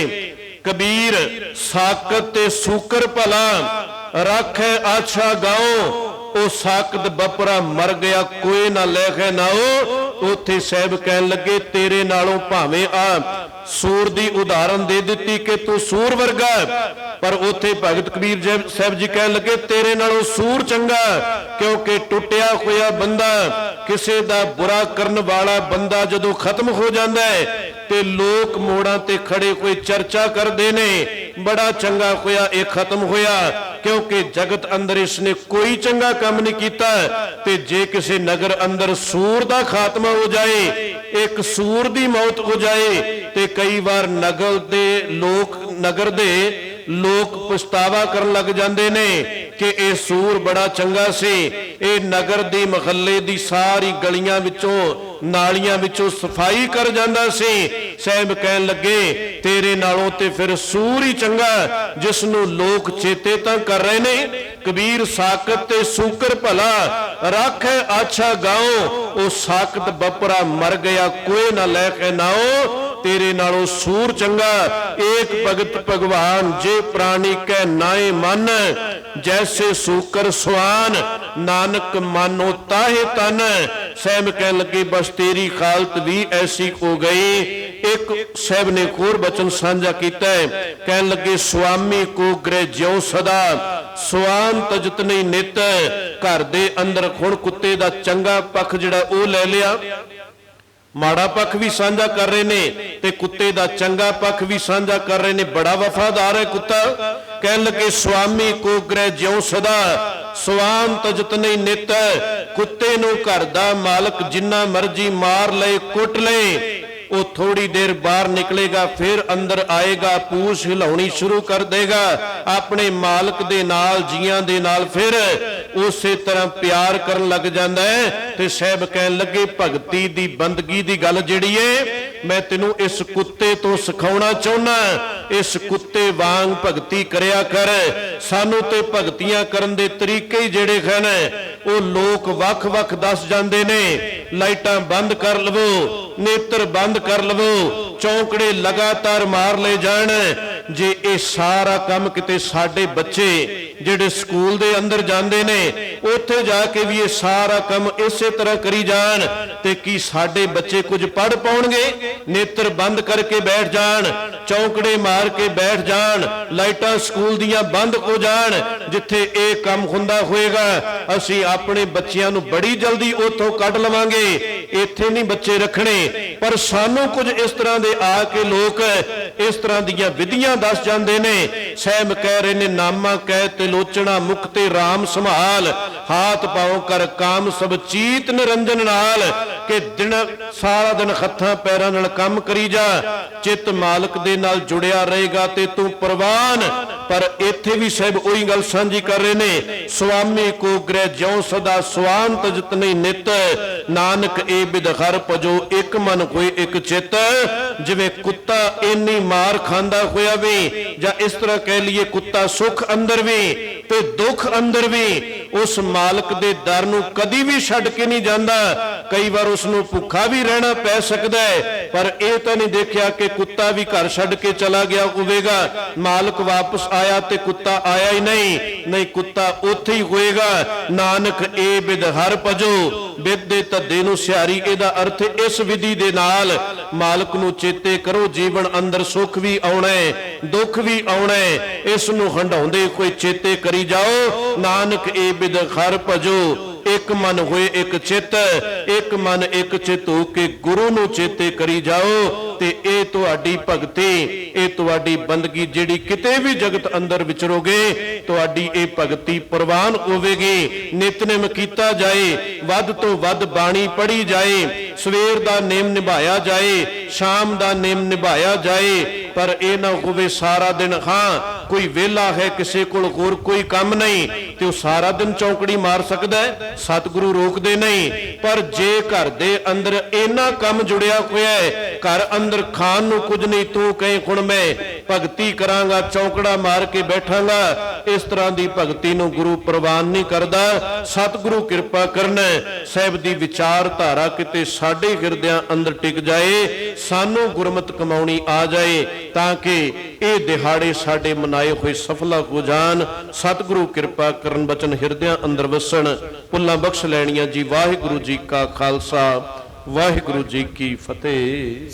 कबीर साकत ते सूकर भला राखे आछा गाओ। ओ साकत बपरा मर गया कोई ना लेखे नाओ। उथे साहब कहन लगे तेरे नालों भावें आ सूर दी उदाहरण दे दी कि तू सूर वर्गा, पर उथे भगत कबीर साहब जी कहन लगे तेरे नालों सूर चंगा, क्योंकि टुटिया होया बंदा किसी दा बुरा करन वाला बंदा जदों खत्म हो जाता है ते लोक मोड़ां ते खड़े कोई चर्चा करते ने बड़ा चंगा होया ये खत्म होया, क्योंकि जगत अंदर इसने कोई चंगा काम नहीं किया। ते जे किसी नगर अंदर सूर दा खात्मा हो जाए, एक सूर दी मौत हो जाए, ते कई बार नगर दे लोक पछतावा करन लग जाते ने कि ये सूर बड़ा चंगा सी। ये नगर दी महल्ले दी सारी गलियां विचों नालियां विचों सफाई कर जांदा सी। साहब कहन लगे तेरे नालों ते फिर सूर ही चंगा, जिसनों लोक चेते तां कर रहे ने। कबीर साकत ते सूकर भला राखे आछा गाओ। ओ साकत बपरा मर गया कोई ना लेके नाओ, तेरे नालों सूर चंगा। एक भगत भगवान जे प्राणी कै नाए मन, जैसे सूकर सुआन नानक मानो ताहे तन। साहब कह लगे बस तेरी हालत भी ऐसी हो गई। एक साहब ने होर बचन साझा किया है, कह लगे स्वामी को गृह ज्यों सदा सुआन तजत नहीं नित। घर दे अंदर हुण कुत्ते दा चंगा पक्ष जिहड़ा ओह लै लिया, माड़ा पक्ष भी साझा कर रहे ने ते कुत्ते दा चंगा पक्ष भी साझा कर रहे ने। बड़ा वफादार है कुत्ता। कह लगे स्वामी को गृह ज्यों सदा सुआन तजत नहीं नित। कुत्ते नूं घर दा मालक जिन्ना मर्जी मार ले कुट ले, वो थोड़ी देर बाहर निकलेगा फिर अंदर आएगा, पूछ हिलाउणी शुरू कर देगा अपने मालक दे नाल जियां दे नाल, फिर उसे तरह प्यार करन लग जाता है। ते साहब कहन लगे भगती दी बंदगी दी गल जिहड़ी है मैं तेनू इस कुत्ते तो सिखाउणा चाहुंदा। इस कुत्ते वांग भगती करया कर। सानू ते भगतियां करन दे तरीके ही जिहड़े हैं वो लोग वख वख दस जांदे ने। लाइटां बंद कर लवो, नेत्र बंद कर लवो, चौंकड़े लगातार मार ले जाण। जे ये सारा काम किते साडे बच्चे जिहड़े स्कूल दे अंदर जांदे ने उत्थे जाके भी ये सारा काम इसे तरह करी जाण ते की साडे बच्चे कुछ पढ़ पाउणगे? नेत्र बंद करके बैठ जाण, चौंकड़े मार के बैठ जाण, लाइटां स्कूल दियां बंद हो जाण। जिथे ये काम हुंदा होएगा असीं अपने बच्चियां नूं बड़ी जल्दी उत्थों कढ लवांगे, इत्थे नहीं बच्चे रखने। पर सानू कुछ इस तरह दे आके लोग इस तरह दियां विधियां दस जांदे ने। साहब कह रहे ने नामा कह ते लोचना मुक्ते राम संभाल, हाथ पाओ कर काम सब चीत निरंजन नाल। के दिन सारा दिन हत्थां पैरां नाल काम करी जा, चित मालक दे नाल जुड़िया रहेगा ते तू प्रवान। पर इत्थे भी साहब ओही गल सांझी कर रहे ने, स्वामी को गृह ज्यों सदा सुआन तजत नहीं नित। नानक ए बिदहर पजो एक मन होए एक चित। जिवें कुत्ता इन्नी मार खांदा होया भी, जां इस तरह कह लीए कुत्ता सुख अंदर भी ते दुख अंदर भी उस मालक दे दर नूं कदी भी छड्ड के नहीं जांदा। कई बार उसनूं भुखा भी रहना पै सकदा है, पर यह तो नहीं देखिया कि कुत्ता भी घर छड्ड के चला गया होवेगा, मालक वापस आया ते कुत्ता आया ही नहीं। नहीं, कुत्ता उत्थे ही होएगा। नानक ए बिद हर भजो, बिद दे धद्दे नूं सिहारी, इहदा अर्थ इस विधि दे नाल मालक नूं चेते करो। जीवन अंदर सुख भी आउणा है, दुख भी आउणा है, इस नूं हंडाउंदे कोई चेते करी जाओ। नानक ए बिद हर भजो, एक मन होए एक चित, एक मन एक चित हो के गुरु नूं चेते करी जाओ। ਤੇ ਇਹ ਤੁਹਾਡੀ ਭਗਤੀ, ਇਹ ਤੁਹਾਡੀ ਬੰਦਗੀ ਜਿਹੜੀ ਕਿਤੇ ਵੀ ਜਗਤ ਅੰਦਰ ਵਿਚਰੋਗੇ ਤੁਹਾਡੀ ਇਹ ਭਗਤੀ ਪ੍ਰਵਾਨ ਹੋਵੇਗੀ। ਨਿਤਨੇਮ ਕੀਤਾ ਜਾਏ, ਵੱਧ ਤੋਂ ਵੱਧ ਬਾਣੀ ਪੜ੍ਹੀ ਜਾਏ, ਸਵੇਰ ਦਾ ਨੇਮ ਨਿਭਾਇਆ ਜਾਏ, ਸ਼ਾਮ ਦਾ ਨੇਮ ਨਿਭਾਇਆ ਜਾਏ, ਪਰ ਇਹ ਨਾ ਹੋਵੇ ਸਾਰਾ ਦਿਨ ਹਾਂ ਕੋਈ ਵਿਹਲਾ ਹੈ, ਕਿਸੇ ਕੋਲ ਹੋਰ ਕੋਈ ਕੰਮ ਨਹੀਂ ਤੇ ਉਹ ਸਾਰਾ ਦਿਨ ਚੌਂਕੜੀ ਮਾਰ ਸਕਦਾ ਹੈ, ਸਤਿਗੁਰੂ ਰੋਕਦੇ ਨਹੀਂ। ਪਰ ਜੇ ਘਰ ਦੇ ਅੰਦਰ ਇੰਨਾ ਕੰਮ ਜੁੜਿਆ ਹੋਇਆ ਹੈ, ਘਰ ਅੰਦਰ ਖਾਣ ਨੂੰ ਕੁਝ ਨਹੀਂ, ਤੂੰ ਕਹੇ ਹੁਣ ਮੈਂ ਭਗਤੀ ਕਰਾਂਗਾ, ਚੌਂਕੜਾ ਮਾਰ ਕੇ ਬੈਠਾਂਗਾ, ਇਸ ਤਰ੍ਹਾਂ ਦੀ ਭਗਤੀ ਨੂੰ ਗੁਰੂ ਪ੍ਰਵਾਨ ਨਹੀਂ ਕਰਦਾ। ਸਤਿਗੁਰੂ ਕਿਰਪਾ ਕਰਨਾ, ਸਾਹਿਬ ਦੀ ਵਿਚਾਰਧਾਰਾ ਕਿਤੇ ਸਾਡੇ ਹਿਰਦਿਆਂ ਅੰਦਰ ਟਿਕ ਜਾਏ, ਸਾਨੂੰ ਗੁਰਮਤਿ ਕਮਾਉਣੀ ਆ ਜਾਏ, ਤਾਂ ਕਿ ਇਹ ਦਿਹਾੜੇ ਸਾਡੇ ਮਨਾਏ ਹੋਏ ਸਫਲਾ ਹੋ ਜਾਣ। ਸਤਿਗੁਰੂ ਕਿਰਪਾ ਕਰਨ, ਬਚਨ ਹਿਰਦਿਆਂ ਅੰਦਰ ਵਸਣ, ਭੁੱਲਾਂ ਬਖਸ਼ ਲੈਣੀਆਂ ਜੀ। ਵਾਹਿਗੁਰੂ ਜੀ ਕਾ ਖਾਲਸਾ, ਵਾਹਿਗੁਰੂ ਜੀ ਕੀ ਫਤਿਹ।